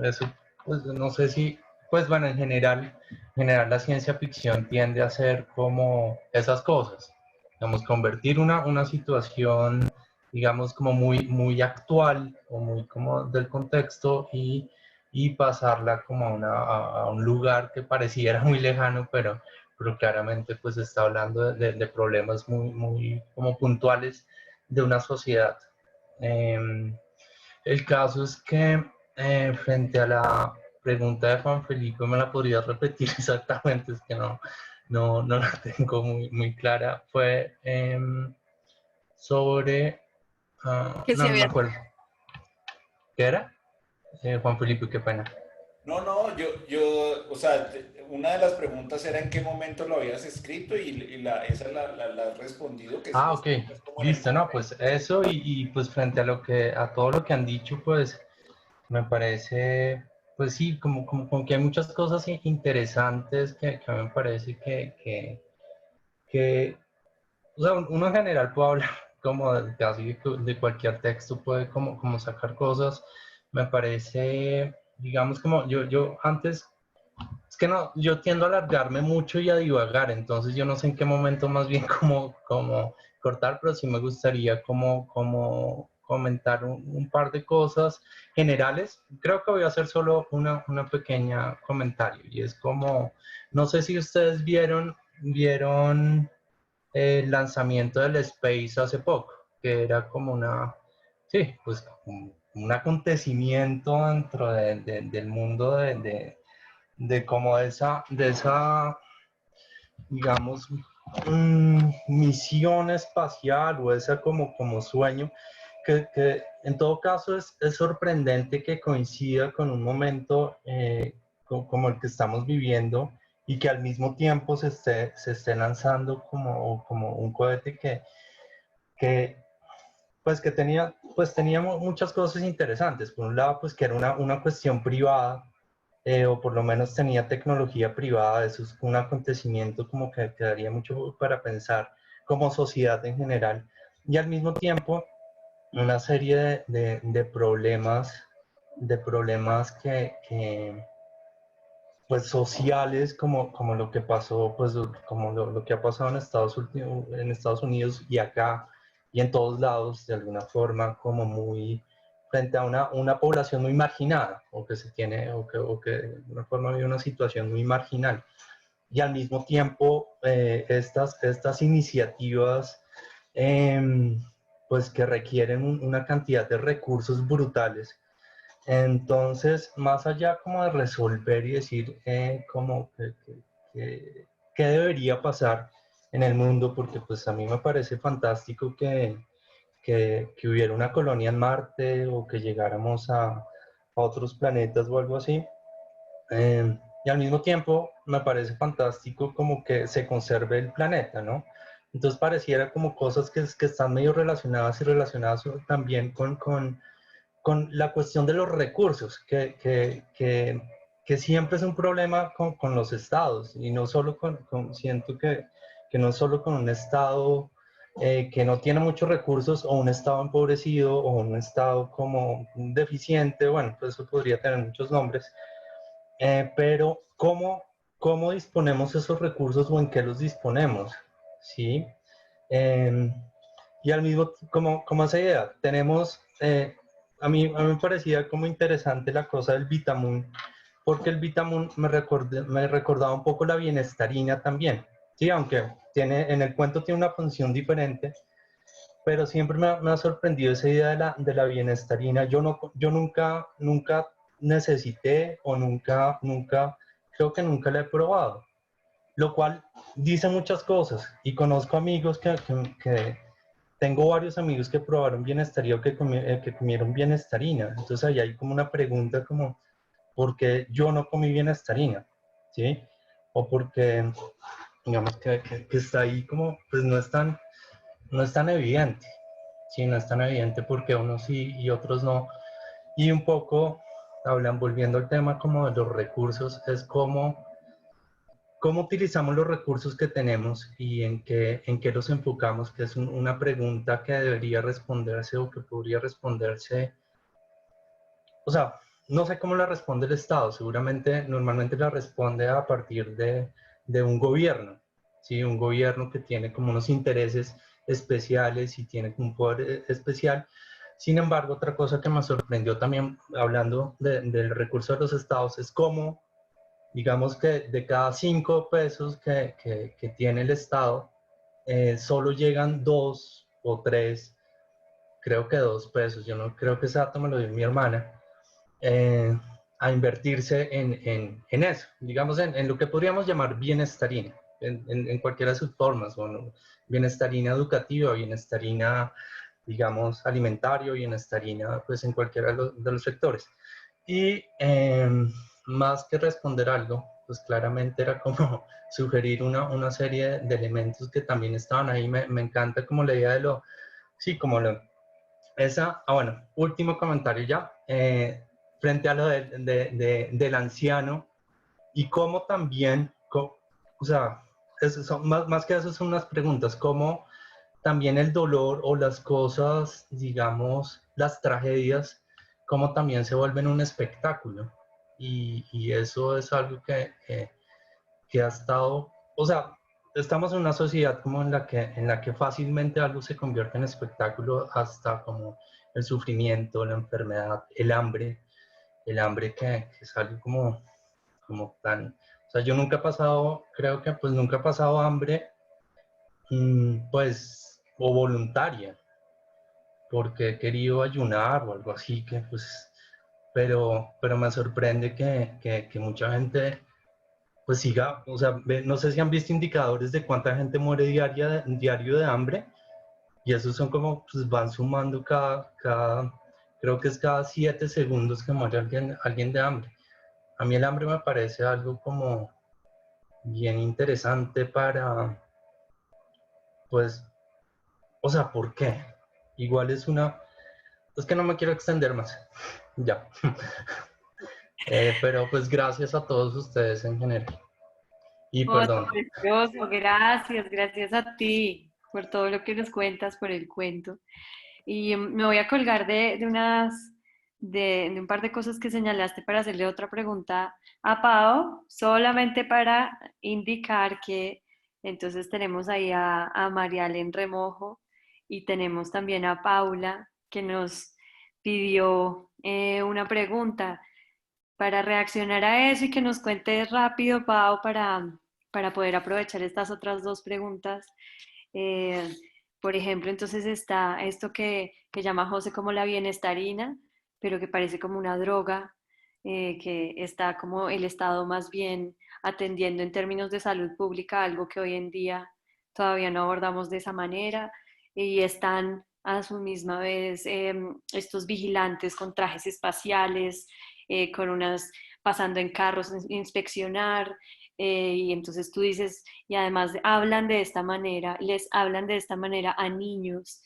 eso, pues no sé si, pues bueno, en general, general la ciencia ficción tiende a hacer como esas cosas, digamos, convertir una situación, digamos, como muy actual o muy como del contexto y pasarla como a un lugar que pareciera muy lejano, pero claramente pues está hablando de problemas muy como puntuales de una sociedad. El caso es que frente a la pregunta de Juan Felipe, ¿me la podrías repetir exactamente? Es que no la tengo muy clara. Fue sobre... Que si no me había, acuerdo. ¿Qué era? Juan Felipe, qué pena. No, o sea, una de las preguntas era en qué momento lo habías escrito esa la has respondido, que si Ah, lo ok. escribes como en el Listo, no, momento. pues eso y pues frente a todo lo que han dicho, pues me parece, pues sí, como que hay muchas cosas interesantes que a mí me parece que o sea, uno en general puede hablar como casi de cualquier texto, puede como sacar cosas. Me parece, digamos, como yo antes, es que no, yo tiendo a alargarme mucho y a divagar, entonces yo no sé en qué momento más bien como cortar, pero sí me gustaría como comentar un par de cosas generales. Creo que voy a hacer solo una pequeña comentario y es como, no sé si ustedes vieron el lanzamiento del Space hace poco, que era como sí, pues un acontecimiento dentro del mundo de como de esa, digamos, misión espacial o esa como sueño, que en todo caso es sorprendente que coincida con un momento como el que estamos viviendo y que al mismo tiempo se esté lanzando como un cohete que, pues tenía muchas cosas interesantes. Por un lado, pues que era una cuestión privada, o por lo menos tenía tecnología privada. Eso es un acontecimiento como que daría mucho para pensar como sociedad en general. Y al mismo tiempo, una serie de problemas pues sociales como lo que pasó, pues como lo que ha pasado en Estados Unidos y acá y en todos lados, de alguna forma, como muy frente a una población muy marginada, o que se tiene, o que de alguna forma vive una situación muy marginal. Y al mismo tiempo, estas iniciativas, pues que requieren una cantidad de recursos brutales. Entonces, más allá como de resolver y decir como qué debería pasar en el mundo, porque pues a mí me parece fantástico que hubiera una colonia en Marte o que llegáramos a otros planetas o algo así. Y al mismo tiempo me parece fantástico como que se conserve el planeta, ¿no? Entonces pareciera como cosas que están medio relacionadas y relacionadas también con la cuestión de los recursos, que siempre es un problema con los estados, y no solo siento que no solo con un estado que no tiene muchos recursos, o un estado empobrecido, o un estado como deficiente. Bueno, pues eso podría tener muchos nombres, pero ¿cómo disponemos esos recursos o en qué los disponemos? ¿Sí? Eh, y al mismo como esa idea, tenemos, a mí me parecía como interesante la cosa del Vitamun, porque el Vitamun me recordaba un poco la bienestarina también, ¿sí? Aunque en el cuento tiene una función diferente, pero siempre me ha sorprendido esa idea de la bienestarina. Yo nunca necesité, o creo que nunca la he probado, lo cual dice muchas cosas. Y conozco amigos que tengo varios amigos que probaron bienestarina o que comieron bienestarina. Entonces ahí hay como una pregunta como, ¿por qué yo no comí bienestarina? ¿Sí? O porque, digamos, que está ahí como, pues no es tan evidente. Sí, no es tan evidente porque unos sí y otros no. Y un poco, volviendo al tema como de los recursos, es cómo utilizamos los recursos que tenemos y en qué los enfocamos, que es una pregunta que debería responderse o que podría responderse. O sea, no sé cómo la responde el Estado, seguramente normalmente la responde a partir de un gobierno, ¿sí? Un gobierno que tiene como unos intereses especiales y tiene un poder especial. Sin embargo, otra cosa que me sorprendió también, hablando del recurso de los estados, es cómo, digamos que de cada 5 pesos que tiene el Estado, solo llegan 2 o 3, creo que 2 pesos, yo no creo que ese dato me lo dio mi hermana, eh, a invertirse en eso, digamos en lo que podríamos llamar bienestarina, en cualquiera de sus formas, bueno, bienestarina educativa, bienestarina, digamos, alimentario, bienestarina, pues en cualquiera de los sectores. Y más que responder algo, pues claramente era como sugerir una serie de elementos que también estaban ahí. Me encanta como la idea de lo, sí, como lo, esa, bueno, último comentario ya, frente a lo del anciano y cómo también, o sea, son, más que eso son unas preguntas, cómo también el dolor o las cosas, digamos, las tragedias, cómo también se vuelven un espectáculo. Y eso es algo que ha estado, o sea, estamos en una sociedad como en la que fácilmente algo se convierte en espectáculo, hasta como el sufrimiento, la enfermedad, el hambre que es algo como tan, o sea, yo nunca he pasado, creo que pues nunca he pasado hambre, pues, o voluntaria, porque he querido ayunar o algo así, que pues, pero me sorprende que mucha gente pues siga, o sea, no sé si han visto indicadores de cuánta gente muere diario de hambre, y esos son como, pues van sumando creo que es cada 7 segundos que muere alguien de hambre. A mí el hambre me parece algo como bien interesante para, pues, o sea, ¿por qué? Igual es que no me quiero extender más, ya. Pero pues gracias a todos ustedes en general. Y José, perdón. precioso, gracias, gracias a ti por todo lo que nos cuentas, por el cuento. Y me voy a colgar de un par de cosas que señalaste para hacerle otra pregunta a Pau, solamente para indicar que entonces tenemos ahí a Marialen Remojo y tenemos también a Paula que nos pidió una pregunta para reaccionar a eso y que nos cuentes rápido, Pau, para poder aprovechar estas otras dos preguntas. Eh, por ejemplo, entonces está esto que llama José como la bienestarina, pero que parece como una droga, que está como el Estado más bien atendiendo en términos de salud pública, algo que hoy en día todavía no abordamos de esa manera, y están a su misma vez estos vigilantes con trajes espaciales, con unas pasando en carros a inspeccionar, y entonces tú dices, y además hablan de esta manera, les hablan de esta manera a niños,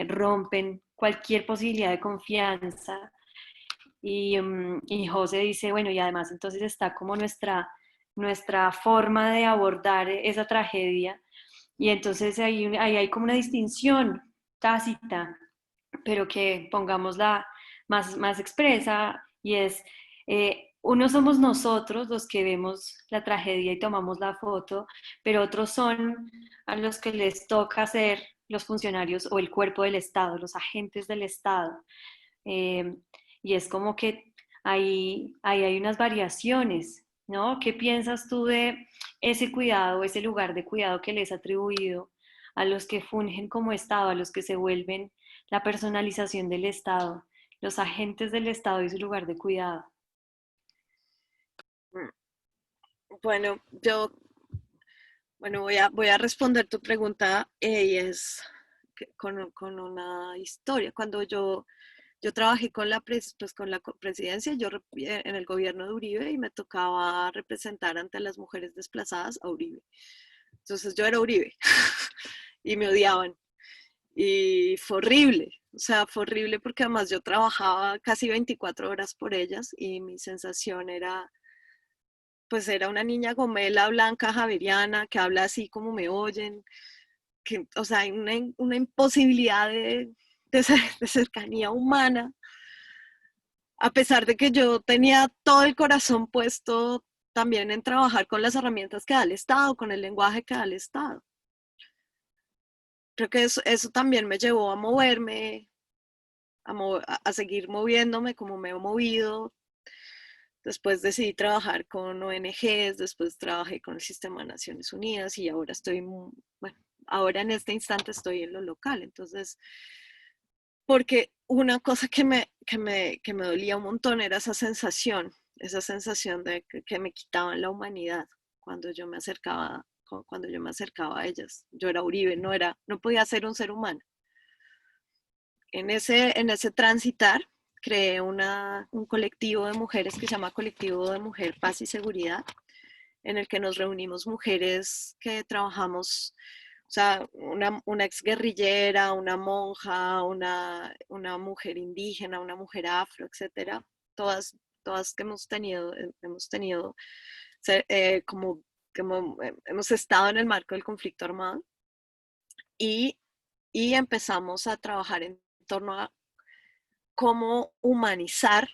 rompen cualquier posibilidad de confianza. Y José dice, bueno, y además entonces está como nuestra forma de abordar esa tragedia. Y entonces ahí hay como una distinción tácita, pero que pongámosla más expresa, y es, unos somos nosotros los que vemos la tragedia y tomamos la foto, pero otros son a los que les toca ser los funcionarios o el cuerpo del Estado, los agentes del Estado. Eh, y es como que ahí hay unas variaciones, ¿no? ¿Qué piensas tú de ese cuidado, ese lugar de cuidado que les ha atribuido a los que fungen como Estado, a los que se vuelven la personalización del Estado, los agentes del Estado y su lugar de cuidado? Bueno, voy a responder tu pregunta, y es con una historia. Cuando yo trabajé con pues, con la presidencia, en el gobierno de Uribe, y me tocaba representar ante las mujeres desplazadas a Uribe. Entonces yo era Uribe y me odiaban. Y fue horrible, o sea, fue horrible porque además yo trabajaba casi 24 horas por ellas, y mi sensación era, pues era una niña gomela, blanca, javeriana, que habla así como me oyen, que, o sea, hay una imposibilidad de cercanía humana. a pesar de que yo tenía todo el corazón puesto también en trabajar con las herramientas que da el Estado, con el lenguaje que da el Estado. Creo que eso también me llevó a moverme, a seguir moviéndome como me he movido. Después decidí trabajar con ONGs, después trabajé con el Sistema de Naciones Unidas y ahora bueno, ahora en este instante estoy en lo local. Entonces, porque una cosa que me dolía un montón era esa sensación de que me quitaban la humanidad cuando yo me acercaba a ellas. Yo era Uribe, no podía ser un ser humano. En ese transitar creé un colectivo de mujeres que se llama Colectivo de Mujer, Paz y Seguridad, en el que nos reunimos mujeres que trabajamos, o sea, una exguerrillera, una monja, una mujer indígena, una mujer afro, etcétera, todas que hemos tenido como hemos estado en el marco del conflicto armado y empezamos a trabajar en torno a cómo humanizar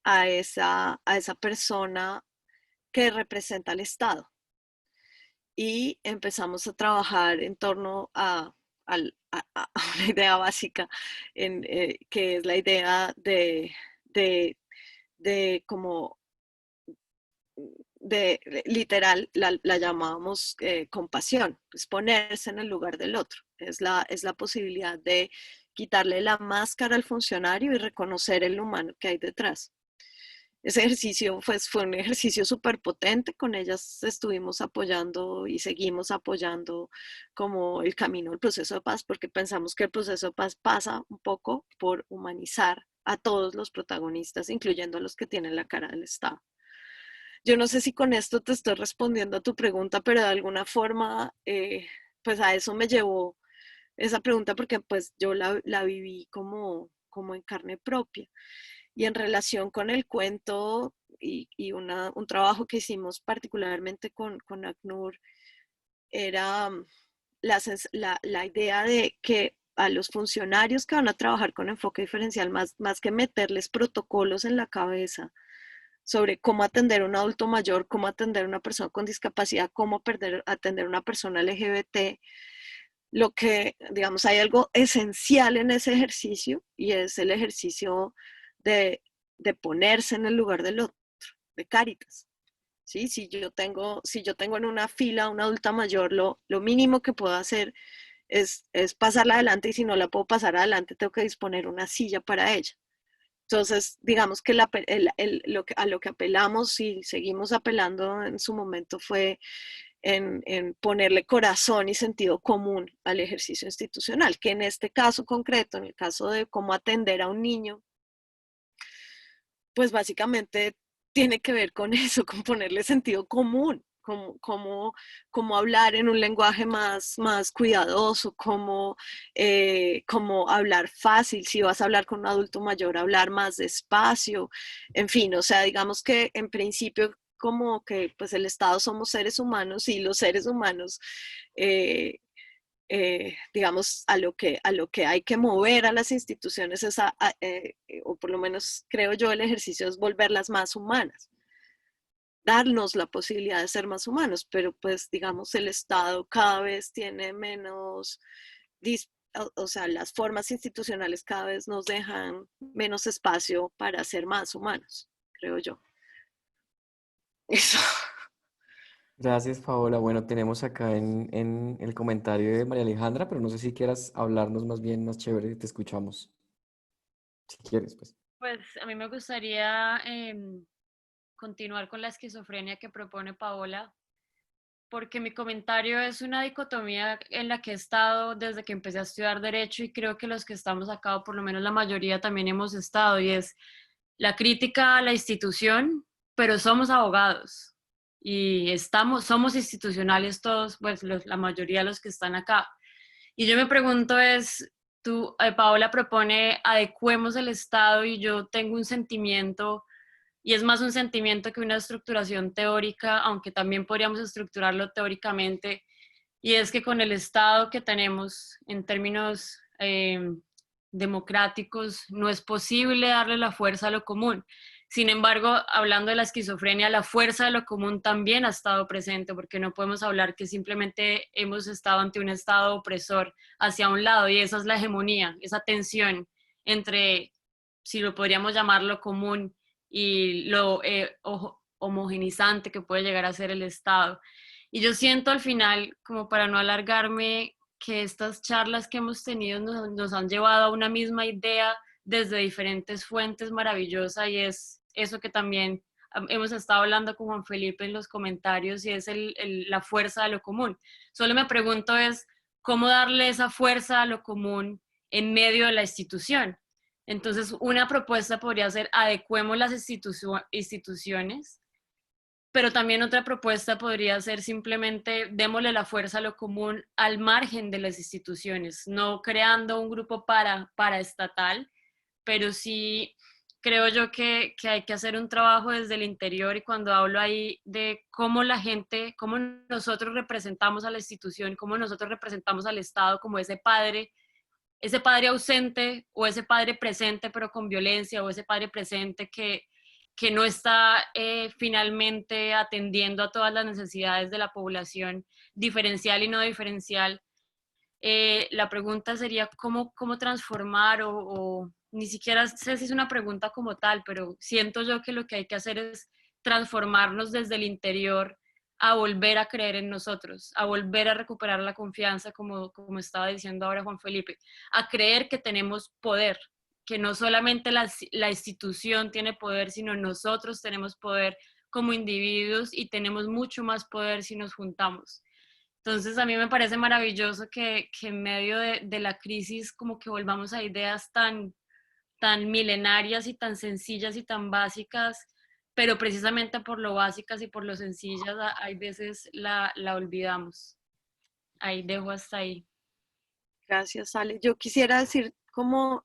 a esa persona que representa al Estado. Y empezamos a trabajar en torno a una idea básica, que es la idea como literal, la llamábamos compasión, es ponerse en el lugar del otro, es la posibilidad de quitarle la máscara al funcionario y reconocer el humano que hay detrás. Ese ejercicio fue un ejercicio súper potente, con ellas estuvimos apoyando y seguimos apoyando como el camino del proceso de paz, porque pensamos que el proceso de paz pasa un poco por humanizar a todos los protagonistas, incluyendo a los que tienen la cara del Estado. Yo no sé si con esto te estoy respondiendo a tu pregunta, pero de alguna forma, pues a eso me llevó esa pregunta, porque pues yo la viví como en carne propia. Y en relación con el cuento y un trabajo que hicimos particularmente con ACNUR, era la idea de que a los funcionarios que van a trabajar con enfoque diferencial, más que meterles protocolos en la cabeza sobre cómo atender a un adulto mayor, cómo atender a una persona con discapacidad, cómo atender a una persona LGBT, lo que, digamos, hay algo esencial en ese ejercicio y es el ejercicio de ponerse en el lugar del otro, de Cáritas. ¿Sí? Si yo tengo en una fila a una adulta mayor, lo mínimo que puedo hacer es pasarla adelante, y si no la puedo pasar adelante, tengo que disponer una silla para ella. Entonces, digamos que a lo que apelamos y seguimos apelando en su momento fue en ponerle corazón y sentido común al ejercicio institucional, que en este caso concreto, en el caso de cómo atender a un niño, pues básicamente tiene que ver con eso, con ponerle sentido común, cómo hablar en un lenguaje más cuidadoso, cómo hablar fácil, si vas a hablar con un adulto mayor, hablar más despacio, en fin, o sea, digamos que en principio como que pues el Estado somos seres humanos y los seres humanos digamos, a lo que hay que mover a las instituciones es o por lo menos creo yo, el ejercicio es volverlas más humanas, darnos la posibilidad de ser más humanos, pero pues digamos el Estado cada vez tiene menos, o sea, las formas institucionales cada vez nos dejan menos espacio para ser más humanos, creo yo. Eso. Gracias, Paola. Bueno, tenemos acá en el comentario de María Alejandra, pero no sé si quieras hablarnos más bien, más chévere, te escuchamos. Si quieres, pues. Pues a mí me gustaría continuar con la esquizofrenia que propone Paola, porque mi comentario es una dicotomía en la que he estado desde que empecé a estudiar Derecho, y creo que los que estamos acá, o por lo menos la mayoría, también hemos estado, y es la crítica a la institución, pero somos abogados y somos institucionales todos, pues la mayoría de los que están acá. Y yo me pregunto Paola propone adecuemos el Estado, y yo tengo un sentimiento, y es más un sentimiento que una estructuración teórica, aunque también podríamos estructurarlo teóricamente, y es que con el Estado que tenemos en términos democráticos, no es posible darle la fuerza a lo común. Sin embargo, hablando de la esquizofrenia, la fuerza de lo común también ha estado presente, porque no podemos hablar que simplemente hemos estado ante un estado opresor hacia un lado, y esa es la hegemonía, esa tensión entre, si lo podríamos llamar lo común, y lo homogenizante que puede llegar a ser el Estado. Y yo siento al final, como para no alargarme, que estas charlas que hemos tenido nos han llevado a una misma idea desde diferentes fuentes maravillosa, y es eso que también hemos estado hablando con Juan Felipe en los comentarios, y es la fuerza de lo común. Solo me pregunto es cómo darle esa fuerza a lo común en medio de la institución. Entonces, una propuesta podría ser adecuemos las instituciones, pero también otra propuesta podría ser simplemente démosle la fuerza a lo común al margen de las instituciones, no creando un grupo paraestatal, pero sí creo yo que hay que hacer un trabajo desde el interior, y cuando hablo ahí de cómo la gente, cómo nosotros representamos a la institución, cómo nosotros representamos al Estado como ese padre ausente o ese padre presente pero con violencia, o ese padre presente que no está finalmente atendiendo a todas las necesidades de la población, diferencial y no diferencial. La pregunta sería cómo transformar, o ni siquiera sé si es una pregunta como tal, pero siento yo que lo que hay que hacer es transformarnos desde el interior, a volver a creer en nosotros, a volver a recuperar la confianza, como estaba diciendo ahora Juan Felipe, a creer que tenemos poder, que no solamente la institución tiene poder, sino nosotros tenemos poder como individuos, y tenemos mucho más poder si nos juntamos. Entonces a mí me parece maravilloso que en medio de la crisis como que volvamos a ideas tan milenarias y tan sencillas y tan básicas, pero precisamente por lo básicas y por lo sencillas hay veces la olvidamos. Ahí dejo hasta ahí. Gracias, Ale. Yo quisiera decir como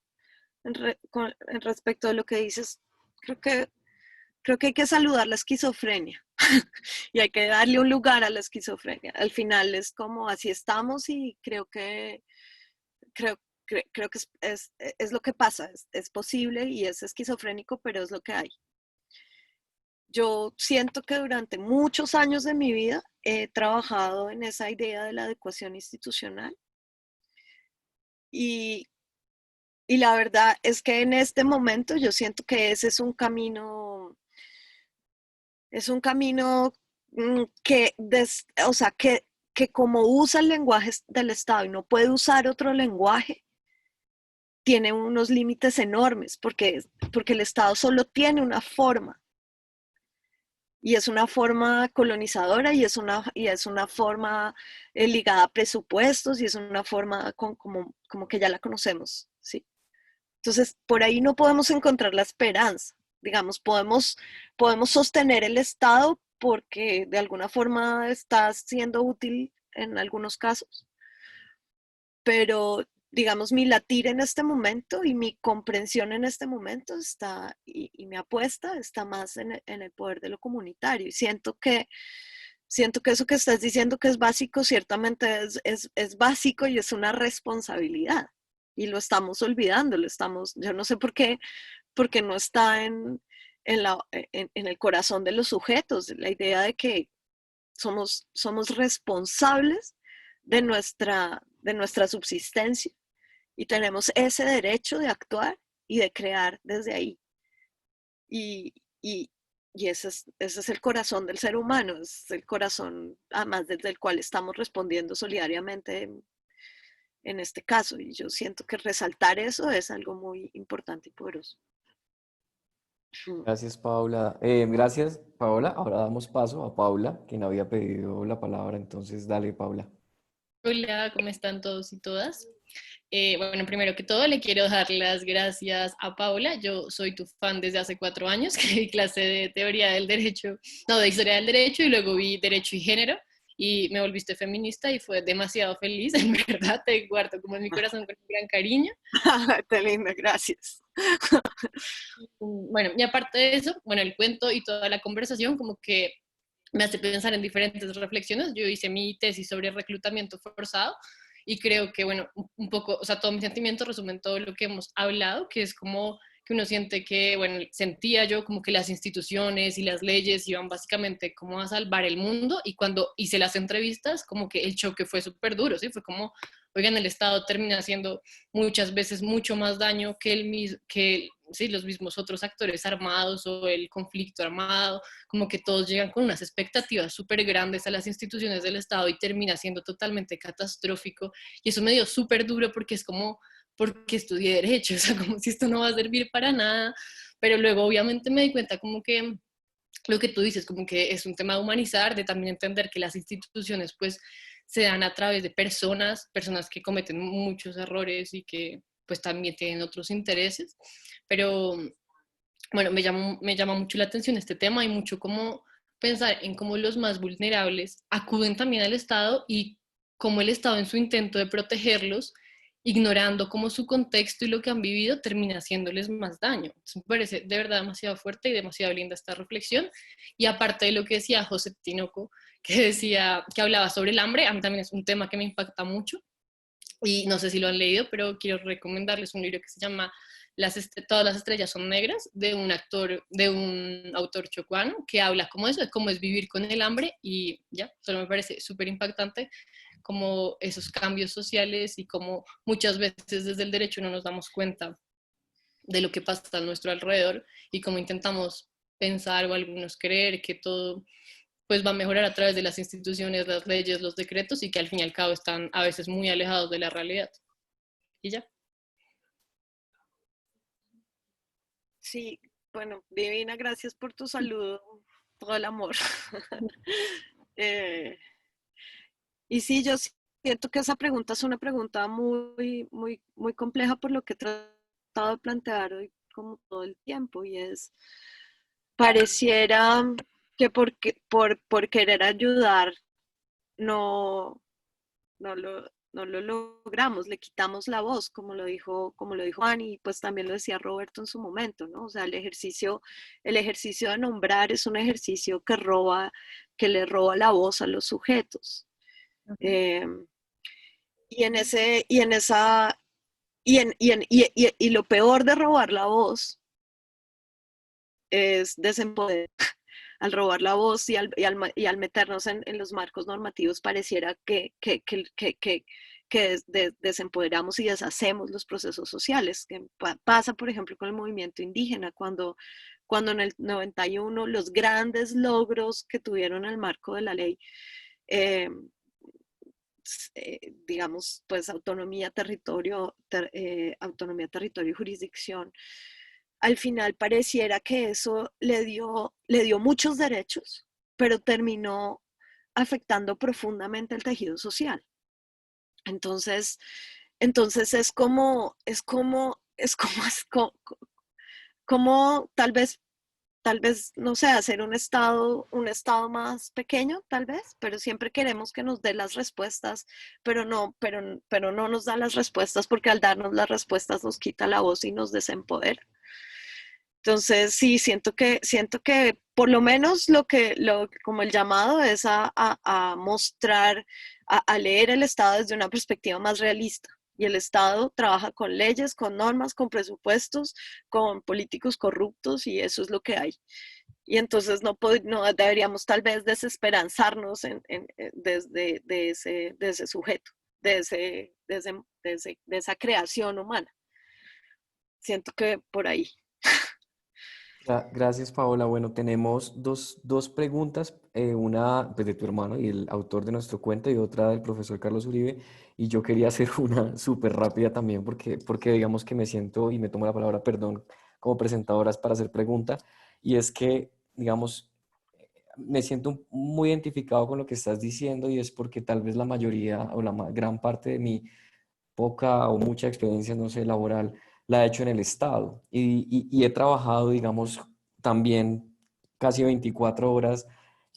en respecto a lo que dices, creo que hay que saludar la esquizofrenia y hay que darle un lugar a la esquizofrenia. Al final es como así estamos, y creo que es lo que pasa, es posible y es esquizofrénico, pero es lo que hay. Yo siento que durante muchos años de mi vida he trabajado en esa idea de la adecuación institucional, y la verdad es que en este momento yo siento que ese es un camino o sea, que como usa el lenguaje del Estado y no puede usar otro lenguaje, tiene unos límites enormes, porque el Estado solo tiene una forma, y es una forma colonizadora, y es una forma ligada a presupuestos, y es una forma como que ya la conocemos, ¿sí? Entonces, por ahí no podemos encontrar la esperanza. Digamos, podemos sostener el Estado porque de alguna forma está siendo útil en algunos casos, pero digamos, mi latir en este momento y mi comprensión en este momento está, y mi apuesta está más en el poder de lo comunitario. Y siento que eso que estás diciendo que es básico, ciertamente es básico, y es una responsabilidad. Y lo estamos olvidando, yo no sé por qué no está en el corazón de los sujetos, la idea de que somos responsables de nuestra subsistencia, y tenemos ese derecho de actuar y de crear desde ahí. Y ese es el corazón del ser humano, es el corazón además desde el cual estamos respondiendo solidariamente en este caso. Y yo siento que resaltar eso es algo muy importante y poderoso. Gracias, Paula. Gracias, Paola. Ahora damos paso a Paula, quien había pedido la palabra. Entonces, dale, Paula. Hola, ¿cómo están todos y todas? Bueno, primero que todo le quiero dar las gracias a Paula. Yo soy tu fan desde hace 4 años, que di clase de teoría del derecho, no, de historia del derecho, y luego vi derecho y género, y me volviste feminista y fue demasiado feliz, en verdad, te guardo como en mi corazón con un gran cariño. Qué linda, gracias. Bueno, y aparte de eso, bueno, el cuento y toda la conversación como que me hace pensar en diferentes reflexiones. Yo hice mi tesis sobre reclutamiento forzado, y creo que, bueno, un poco, o sea, todo mi sentimiento resume en todo lo que hemos hablado, que es como que uno siente que, bueno, sentía yo como que las instituciones y las leyes iban básicamente como a salvar el mundo, y cuando hice las entrevistas, como que el choque fue súper duro, ¿sí? Fue como, oigan, el Estado termina haciendo muchas veces mucho más daño que, sí, los mismos otros actores armados o el conflicto armado, como que todos llegan con unas expectativas súper grandes a las instituciones del Estado y termina siendo totalmente catastrófico, y eso me dio súper duro porque es como, porque estudié Derecho, o sea, como si esto no va a servir para nada, pero luego obviamente me di cuenta como que lo que tú dices, como que es un tema de humanizar, de también entender que las instituciones pues se dan a través de personas que cometen muchos errores y que pues también tienen otros intereses, pero bueno, me llama mucho la atención este tema y mucho como pensar en cómo los más vulnerables acuden también al Estado y cómo el Estado en su intento de protegerlos, ignorando como su contexto y lo que han vivido, termina haciéndoles más daño. Entonces, me parece de verdad demasiado fuerte y demasiado linda esta reflexión. Y aparte de lo que decía José Tinoco, que decía, que hablaba sobre el hambre, a mí también es un tema que me impacta mucho y no sé si lo han leído, pero quiero recomendarles un libro que se llama Todas las estrellas son negras, de un autor chocuano, que habla como eso, de cómo es vivir con el hambre, y ya, solo me parece súper impactante como esos cambios sociales y como muchas veces desde el derecho no nos damos cuenta de lo que pasa a nuestro alrededor y cómo intentamos pensar o algunos creer que todo pues va a mejorar a través de las instituciones, las leyes, los decretos, y que al fin y al cabo están a veces muy alejados de la realidad. Y ya. Sí, bueno, Divina, gracias por tu saludo, todo el amor. Eh, y sí, yo siento que esa pregunta es una pregunta muy, muy, muy compleja por lo que he tratado de plantear hoy como todo el tiempo, y es, pareciera que por querer ayudar no, no lo logramos, le quitamos la voz, como lo dijo Juan, y pues también lo decía Roberto en su momento, ¿no? O sea, el ejercicio de nombrar es un ejercicio que le roba la voz a los sujetos. Eh, y en ese, y en esa, y lo peor de robar la voz es desempoderar. Al robar la voz y al meternos en los marcos normativos, pareciera que desempoderamos y deshacemos los procesos sociales. Que pasa, por ejemplo, con el movimiento indígena, cuando en el 91 los grandes logros que tuvieron el marco de la ley, eh, digamos, pues autonomía, territorio y jurisdicción, al final pareciera que eso le dio muchos derechos, pero terminó afectando profundamente el tejido social. Entonces, como tal vez, no sé, hacer un estado más pequeño, tal vez, pero siempre queremos que nos dé las respuestas, pero no nos da las respuestas, porque al darnos las respuestas nos quita la voz y nos desempodera. Entonces, sí, siento que por lo menos como el llamado es a mostrar, a leer el Estado desde una perspectiva más realista. Y el Estado trabaja con leyes, con normas, con presupuestos, con políticos corruptos, y eso es lo que hay. Y entonces no deberíamos tal vez desesperanzarnos de ese sujeto, de esa creación humana. Siento que por ahí. Gracias, Paola. Bueno, tenemos dos preguntas, una pues, de tu hermano y el autor de nuestro cuento, y otra del profesor Carlos Uribe. Y yo quería hacer una súper rápida también porque digamos que me siento y me tomo la palabra, perdón, como presentadoras para hacer pregunta. Y es que, digamos, me siento muy identificado con lo que estás diciendo, y es porque tal vez la mayoría o la gran parte de mi poca o mucha experiencia, no sé, laboral, la he hecho en el Estado, y he trabajado, digamos, también casi 24 horas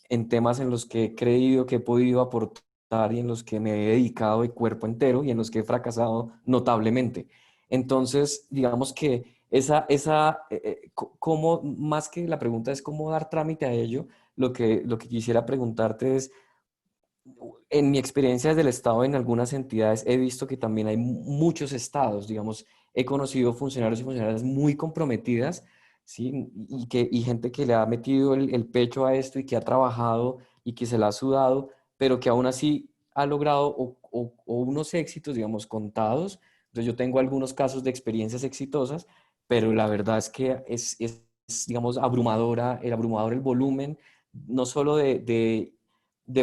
en temas en los que he creído que he podido aportar y en los que me he dedicado de cuerpo entero y en los que he fracasado notablemente. Entonces, digamos que cómo, más que la pregunta es cómo dar trámite a ello, lo que quisiera preguntarte es, en mi experiencia desde el Estado en algunas entidades he visto que también hay muchos estados, digamos, he conocido funcionarios y funcionarias muy comprometidas, ¿sí? Y gente que le ha metido el pecho a esto y que ha trabajado y que se la ha sudado, pero que aún así ha logrado o unos éxitos, digamos, contados. Entonces yo tengo algunos casos de experiencias exitosas, pero la verdad es que digamos, abrumador el volumen, no solo de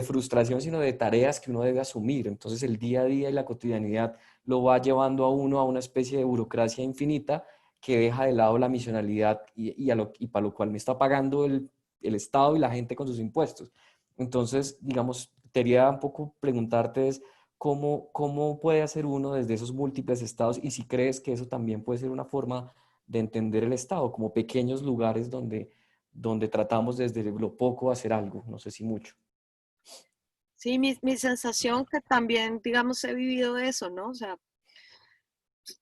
frustración, sino de tareas que uno debe asumir. Entonces el día a día y la cotidianidad lo va llevando a uno a una especie de burocracia infinita que deja de lado la misionalidad y para lo cual me está pagando el Estado y la gente con sus impuestos. Entonces, digamos, quería un poco preguntarte es cómo puede hacer uno desde esos múltiples estados y si crees que eso también puede ser una forma de entender el Estado, como pequeños lugares donde tratamos desde lo poco hacer algo, no sé si mucho. Sí, mi sensación que también, digamos, he vivido eso, ¿no? O sea,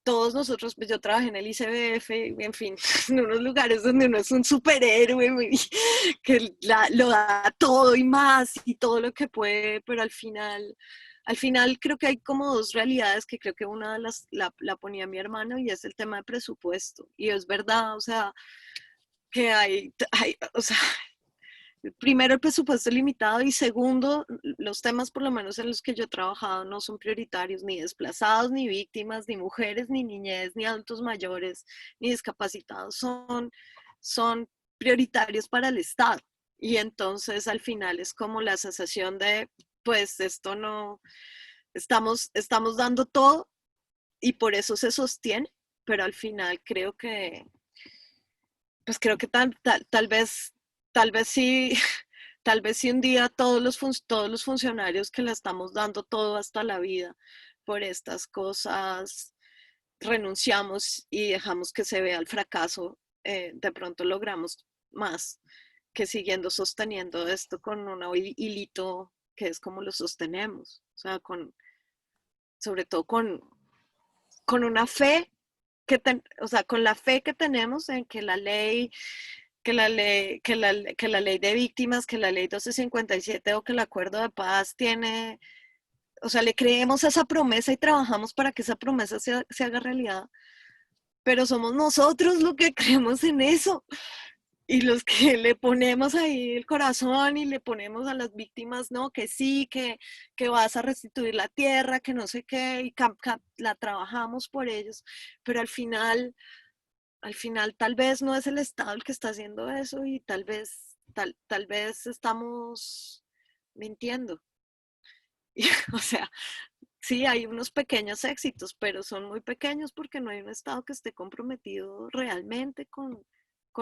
todos nosotros, pues yo trabajé en el ICBF, en fin, en unos lugares donde uno es un superhéroe, que lo da todo y más y todo lo que puede, pero al final creo que hay como dos realidades que creo que una de las la ponía mi hermano y es el tema de presupuesto. Y es verdad, o sea, que o sea, primero el presupuesto limitado y segundo, los temas por lo menos en los que yo he trabajado no son prioritarios, ni desplazados, ni víctimas, ni mujeres, ni niñez, ni adultos mayores, ni discapacitados, son prioritarios para el Estado. Y entonces al final es como la sensación de, pues esto no, estamos dando todo y por eso se sostiene, pero al final creo que, pues creo que tal vez sí, tal vez sí un día todos los funcionarios que le estamos dando todo hasta la vida por estas cosas renunciamos y dejamos que se vea el fracaso, de pronto logramos más que siguiendo sosteniendo esto con un hilito que es como lo sostenemos, o sea, sobre todo con una fe o sea, con la fe que tenemos en que la ley de víctimas, que la ley 1257 o que el acuerdo de paz tiene, o sea, le creemos a esa promesa y trabajamos para que esa promesa se haga realidad, pero somos nosotros los que creemos en eso y los que le ponemos ahí el corazón y le ponemos a las víctimas, no, que sí, que vas a restituir la tierra, que no sé qué, y la trabajamos por ellos, pero al final tal vez no es el Estado el que está haciendo eso y tal vez estamos mintiendo. Y, o sea, sí, hay unos pequeños éxitos, pero son muy pequeños porque no hay un Estado que esté comprometido realmente con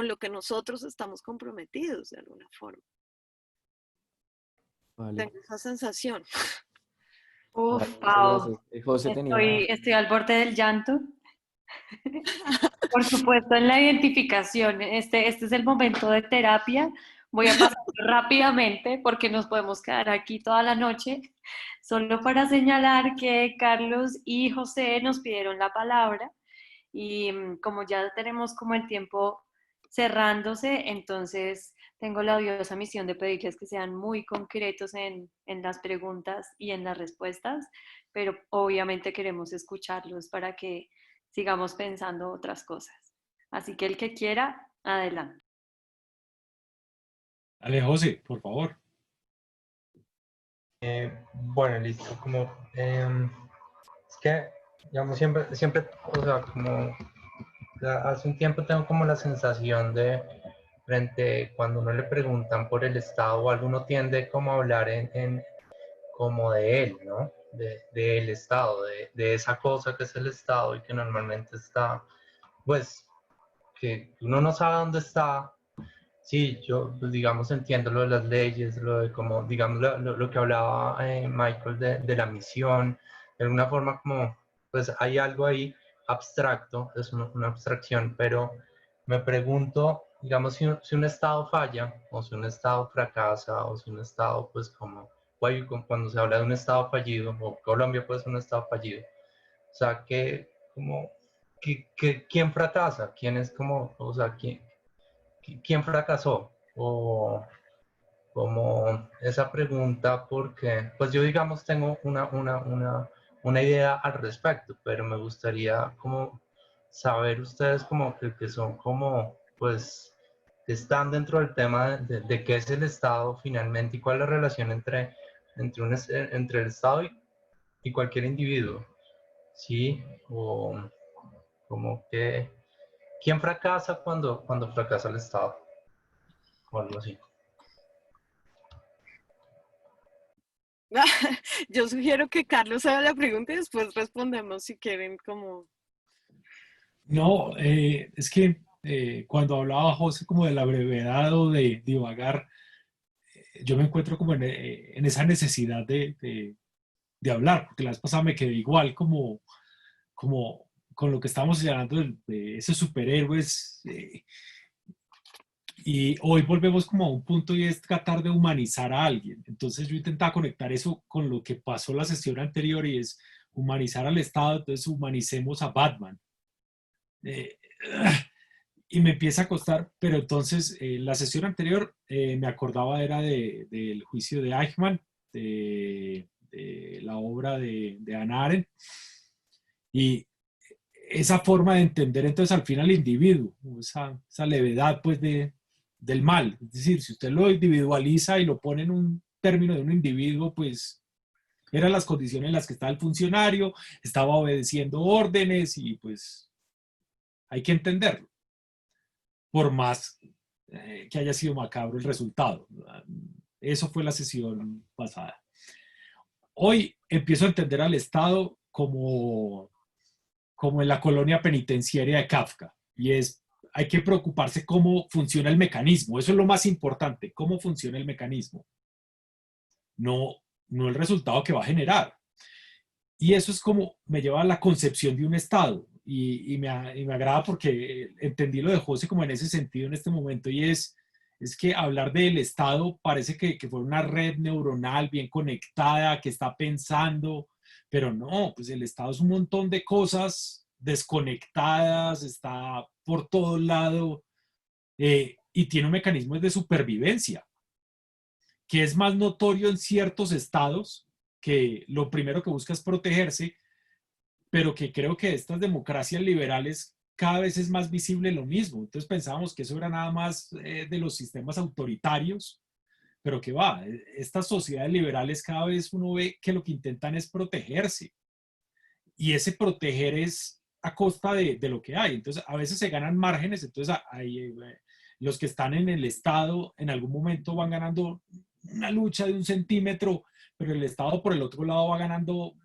lo que nosotros estamos comprometidos de alguna forma. Vale, Tengo esa sensación. Uf, vale, muchas Pau, gracias. José tenía... estoy al borde del llanto. Por supuesto, en la identificación, este es el momento de terapia. Voy a pasar rápidamente porque nos podemos quedar aquí toda la noche, solo para señalar que Carlos y José nos pidieron la palabra y como ya tenemos como el tiempo cerrándose, entonces tengo la odiosa misión de pedirles que sean muy concretos en las preguntas y en las respuestas, pero obviamente queremos escucharlos para que sigamos pensando otras cosas. Así que el que quiera, adelante. Dale, José, por favor. Bueno, listo. Como, es que, digamos, siempre, o sea, como hace un tiempo tengo como la sensación de, frente, cuando uno le preguntan por el Estado o algo, uno tiende como a hablar como de él, ¿no? Del Estado, de esa cosa que es el Estado y que normalmente está, pues, que uno no sabe dónde está. Sí, yo, pues, digamos, entiendo lo de las leyes, lo de como, digamos, lo que hablaba Michael de la misión, de alguna forma como, pues hay algo ahí abstracto, es una abstracción, pero me pregunto, digamos, si un Estado falla, o si un Estado fracasa, o si un Estado, pues como, cuando se habla de un Estado fallido, o Colombia puede ser un Estado fallido, o sea, como, ¿quién fracasa? ¿Quién es como, o sea, quién fracasó como esa pregunta porque, pues yo digamos tengo una idea al respecto, pero me gustaría como saber ustedes como que son como, pues, que están dentro del tema de qué es el Estado finalmente y cuál es la relación entre el Estado y cualquier individuo, ¿sí? O como que, ¿quién fracasa cuando fracasa el Estado? O algo así. Yo sugiero que Carlos haga la pregunta y después respondemos si quieren como... No, es que cuando hablaba José como de la brevedad o de divagar, yo me encuentro como en esa necesidad de hablar, porque la vez pasada me quedé igual como con lo que estábamos hablando de esos superhéroes. Y hoy volvemos como a un punto y es tratar de humanizar a alguien. Entonces yo intentaba conectar eso con lo que pasó la sesión anterior y es humanizar al Estado, entonces humanicemos a Batman. Y me empieza a costar, pero entonces la sesión anterior me acordaba era del juicio de Eichmann, de la obra de Hannah Arendt, y esa forma de entender entonces al fin al individuo, esa levedad pues del mal. Es decir, si usted lo individualiza y lo pone en un término de un individuo, pues eran las condiciones en las que estaba el funcionario, estaba obedeciendo órdenes y pues hay que entenderlo, por más que haya sido macabro el resultado. Eso fue la sesión pasada. Hoy empiezo a entender al Estado como en la colonia penitenciaria de Kafka, y hay que preocuparse cómo funciona el mecanismo. Eso es lo más importante, cómo funciona el mecanismo, no el resultado que va a generar. Y eso es como me lleva a la concepción de un Estado, y me agrada porque entendí lo de José como en ese sentido en este momento, y es que hablar del Estado parece que fuera una red neuronal bien conectada, que está pensando, pero no, pues el Estado es un montón de cosas desconectadas, está por todo lado, y tiene un mecanismo de supervivencia, que es más notorio en ciertos estados, que lo primero que busca es protegerse, pero que creo que estas democracias liberales cada vez es más visible lo mismo. Entonces pensábamos que eso era nada más de los sistemas autoritarios, pero que va, estas sociedades liberales cada vez uno ve que lo que intentan es protegerse, y ese proteger es a costa de lo que hay. Entonces a veces se ganan márgenes, entonces los que están en el Estado en algún momento van ganando una lucha de 1 centímetro, pero el Estado por el otro lado va ganando,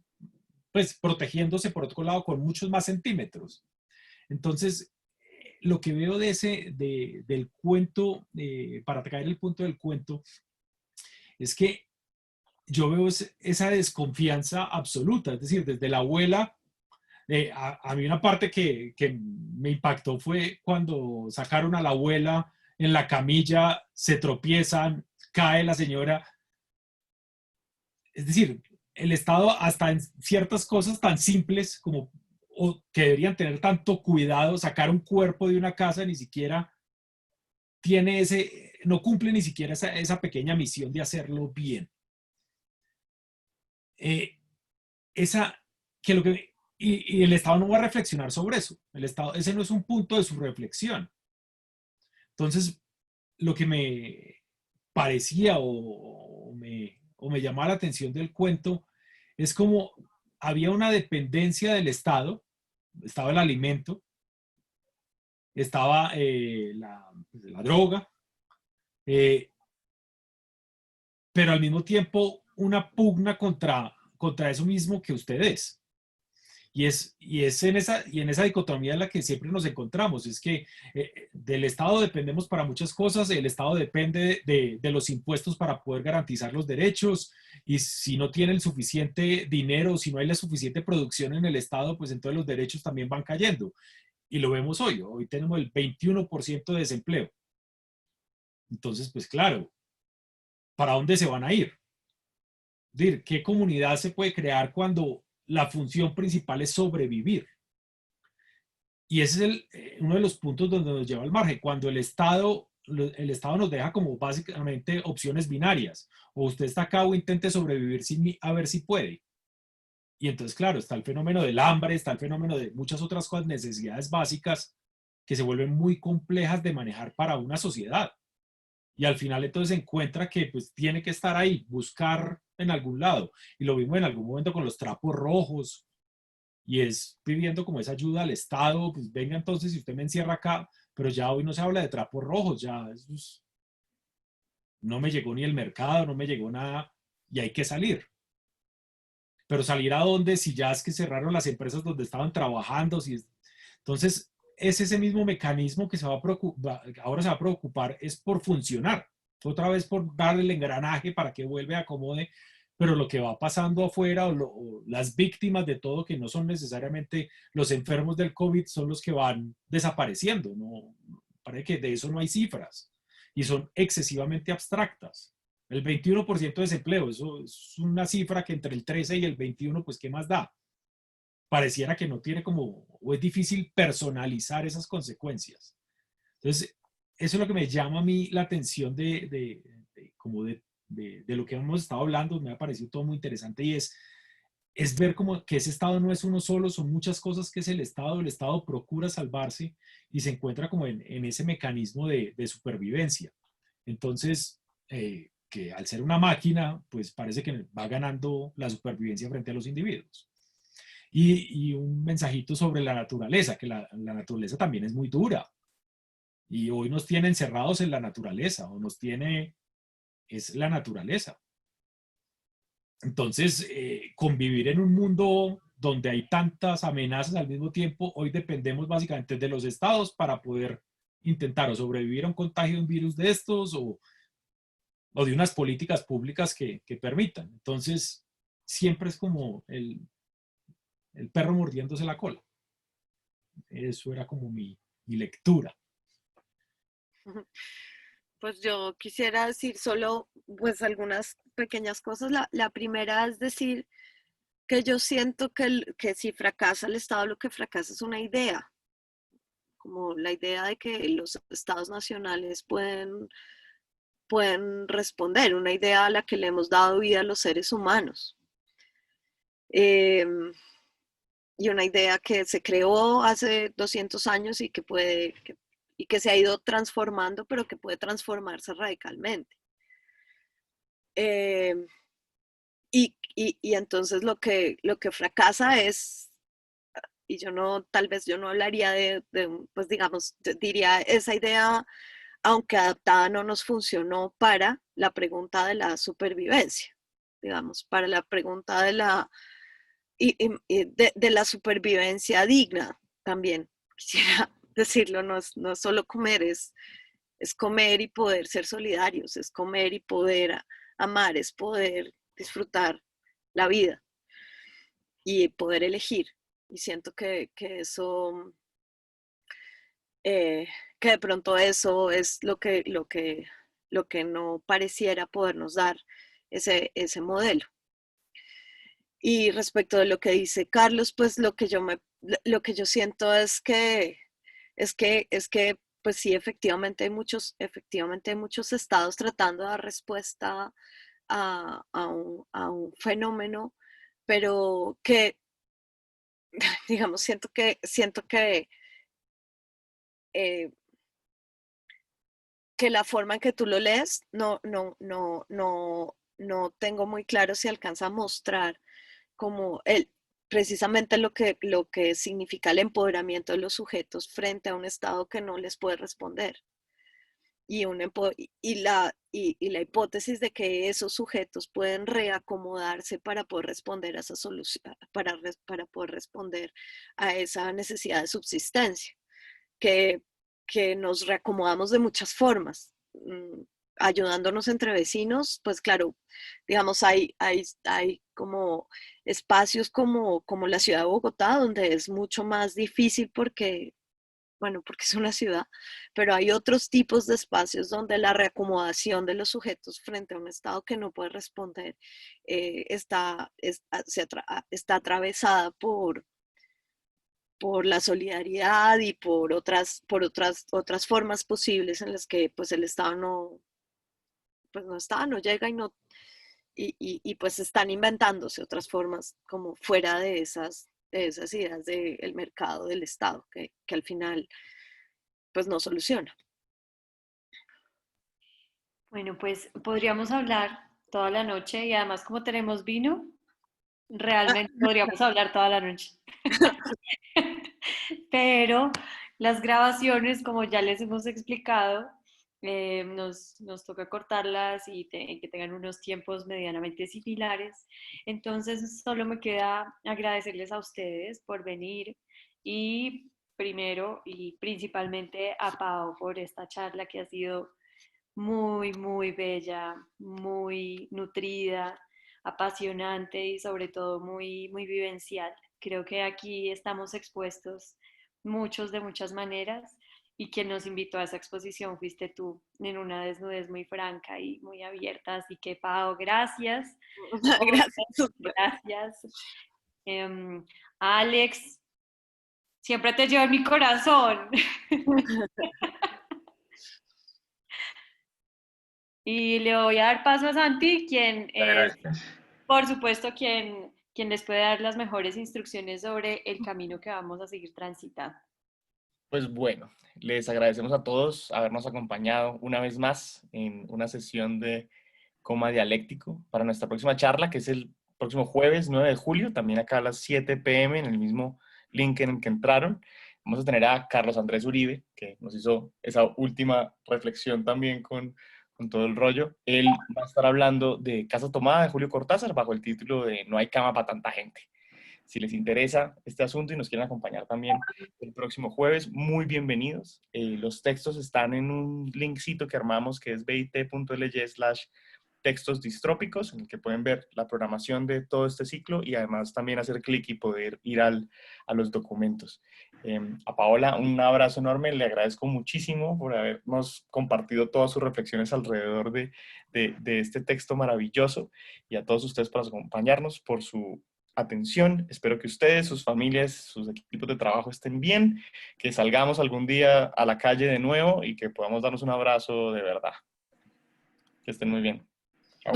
pues protegiéndose por otro lado con muchos más centímetros. Entonces, lo que veo del cuento, para traer el punto del cuento, es que yo veo esa desconfianza absoluta. Es decir, desde la abuela, a mí una parte que me impactó fue cuando sacaron a la abuela en la camilla, se tropiezan, cae la señora. Es decir, el Estado hasta en ciertas cosas tan simples como o que deberían tener tanto cuidado, sacar un cuerpo de una casa, ni siquiera tiene no cumple ni siquiera esa pequeña misión de hacerlo bien. Y el Estado no va a reflexionar sobre eso. El Estado, ese no es un punto de su reflexión. Entonces, lo que me parecía o me llamaba la atención del cuento es como había una dependencia del Estado. Estaba el alimento, estaba la droga, pero al mismo tiempo una pugna contra eso mismo que usted es. Y es en esa dicotomía en la que siempre nos encontramos. Es que del Estado dependemos para muchas cosas, el Estado depende de los impuestos para poder garantizar los derechos, y si no tiene el suficiente dinero, si no hay la suficiente producción en el Estado, pues entonces los derechos también van cayendo. Y lo vemos hoy. Hoy tenemos el 21% de desempleo. Entonces, pues claro, ¿para dónde se van a ir? Es decir, ¿qué comunidad se puede crear cuando la función principal es sobrevivir? Y ese es uno de los puntos donde nos lleva al margen. Cuando el Estado el Estado nos deja como básicamente opciones binarias. O usted está acá o intente sobrevivir sin mí, a ver si puede. Y entonces, claro, está el fenómeno del hambre, está el fenómeno de muchas otras cosas, necesidades básicas que se vuelven muy complejas de manejar para una sociedad. Y al final entonces se encuentra que pues tiene que estar ahí, buscar en algún lado. Y lo vimos en algún momento con los trapos rojos, y es pidiendo como esa ayuda al Estado, pues venga entonces si usted me encierra acá, pero ya hoy no se habla de trapos rojos, ya no me llegó ni el mercado, no me llegó nada, y hay que salir. Pero salir a dónde si ya es que cerraron las empresas donde estaban trabajando, entonces es ese mismo mecanismo que se va a preocupar, ahora se va a preocupar es por funcionar, otra vez por darle el engranaje para que vuelva a acomode, pero lo que va pasando afuera o las víctimas de todo, que no son necesariamente los enfermos del COVID, son los que van desapareciendo, ¿no? Parece que de eso no hay cifras y son excesivamente abstractas. El 21% de desempleo, eso es una cifra que entre el 13 y el 21, pues ¿qué más da? Pareciera que no tiene como, o es difícil personalizar esas consecuencias. Entonces, eso es lo que me llama a mí la atención de lo que hemos estado hablando, me ha parecido todo muy interesante y es ver como que ese Estado no es uno solo, son muchas cosas que es el Estado procura salvarse y se encuentra como en ese mecanismo de supervivencia. Entonces, que al ser una máquina, pues parece que va ganando la supervivencia frente a los individuos. Y un mensajito sobre la naturaleza, que la naturaleza también es muy dura. Y hoy nos tiene encerrados en la naturaleza, o nos tiene, es la naturaleza. Entonces, convivir en un mundo donde hay tantas amenazas al mismo tiempo, hoy dependemos básicamente de los estados para poder intentar o sobrevivir a un contagio de un virus de estos o de unas políticas públicas que permitan. Entonces, siempre es como el perro mordiéndose la cola. Eso era como mi lectura. Pues yo quisiera decir solo pues algunas pequeñas cosas. La primera es decir que yo siento que si fracasa el Estado, lo que fracasa es una idea, como la idea de que los estados nacionales pueden responder, una idea a la que le hemos dado vida a los seres humanos. Y una idea que se creó hace 200 años y que se ha ido transformando, pero que puede transformarse radicalmente. Y entonces lo que fracasa es, y tal vez yo no hablaría pues digamos, diría esa idea, aunque adaptada no nos funcionó para la pregunta de la supervivencia, digamos, para la pregunta de la supervivencia digna también. Quisiera decirlo, no es solo comer, es comer y poder ser solidarios, es comer y poder amar, es poder disfrutar la vida y poder elegir. Y siento que eso, que de pronto eso es lo que no pareciera podernos dar ese modelo. Y respecto de lo que dice Carlos, pues lo que yo siento es que pues sí, efectivamente hay muchos estados tratando de dar respuesta a un fenómeno, pero que, digamos, siento que la forma en que tú lo lees, no tengo muy claro si alcanza a mostrar como precisamente lo que significa el empoderamiento de los sujetos frente a un Estado que no les puede responder. Y la hipótesis de que esos sujetos pueden reacomodarse para poder responder a esa solución, para poder responder a esa necesidad de subsistencia, que nos reacomodamos de muchas formas. Ayudándonos entre vecinos, pues claro, digamos, hay como espacios como la ciudad de Bogotá, donde es mucho más difícil porque es una ciudad, pero hay otros tipos de espacios donde la reacomodación de los sujetos frente a un Estado que no puede responder está atravesada por por la solidaridad y por otras formas posibles en las que pues el Estado no llega y pues están inventándose otras formas como fuera de esas ideas del mercado del Estado que al final pues no soluciona. Bueno, pues podríamos hablar toda la noche y además como tenemos vino, realmente podríamos hablar toda la noche. Pero las grabaciones, como ya les hemos explicado, nos toca cortarlas y que tengan unos tiempos medianamente similares. Entonces, solo me queda agradecerles a ustedes por venir y primero y principalmente a Pau por esta charla que ha sido muy, muy bella, muy nutrida, apasionante y sobre todo muy, muy vivencial. Creo que aquí estamos expuestos muchos de muchas maneras y quien nos invitó a esa exposición fuiste tú en una desnudez muy franca y muy abierta. Así que, Pau, gracias. Gracias. Gracias. Alex, siempre te llevo en mi corazón. Y le voy a dar paso a Santi, quien es, Gracias. por supuesto, quien les puede dar las mejores instrucciones sobre el camino que vamos a seguir transitando. Pues bueno, les agradecemos a todos habernos acompañado una vez más en una sesión de Coma Dialéctico para nuestra próxima charla, que es el próximo jueves 9 de julio, también acá a las 7 p.m. en el mismo link en el que entraron. Vamos a tener a Carlos Andrés Uribe, que nos hizo esa última reflexión también con todo el rollo. Él va a estar hablando de Casa Tomada de Julio Cortázar bajo el título de No hay cama para tanta gente. Si les interesa este asunto y nos quieren acompañar también el próximo jueves, muy bienvenidos. Los textos están en un linkcito que armamos que es bit.ly/textos distrópicos, en el que pueden ver la programación de todo este ciclo y además también hacer clic y poder ir a los documentos. A Paola, un abrazo enorme, le agradezco muchísimo por habernos compartido todas sus reflexiones alrededor de este texto maravilloso y a todos ustedes por acompañarnos, por su atención. Espero que ustedes, sus familias, sus equipos de trabajo estén bien, que salgamos algún día a la calle de nuevo y que podamos darnos un abrazo de verdad. Que estén muy bien. Chao.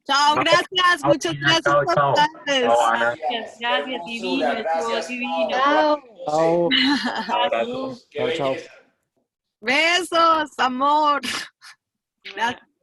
Chao, gracias. Muchas gracias Chao, por chao. ustedes. Chao, Ana. Gracias, divino, Gracias. divino. Chao. Abrazos. Qué Chao, chao. belleza. Besos, amor. Gracias.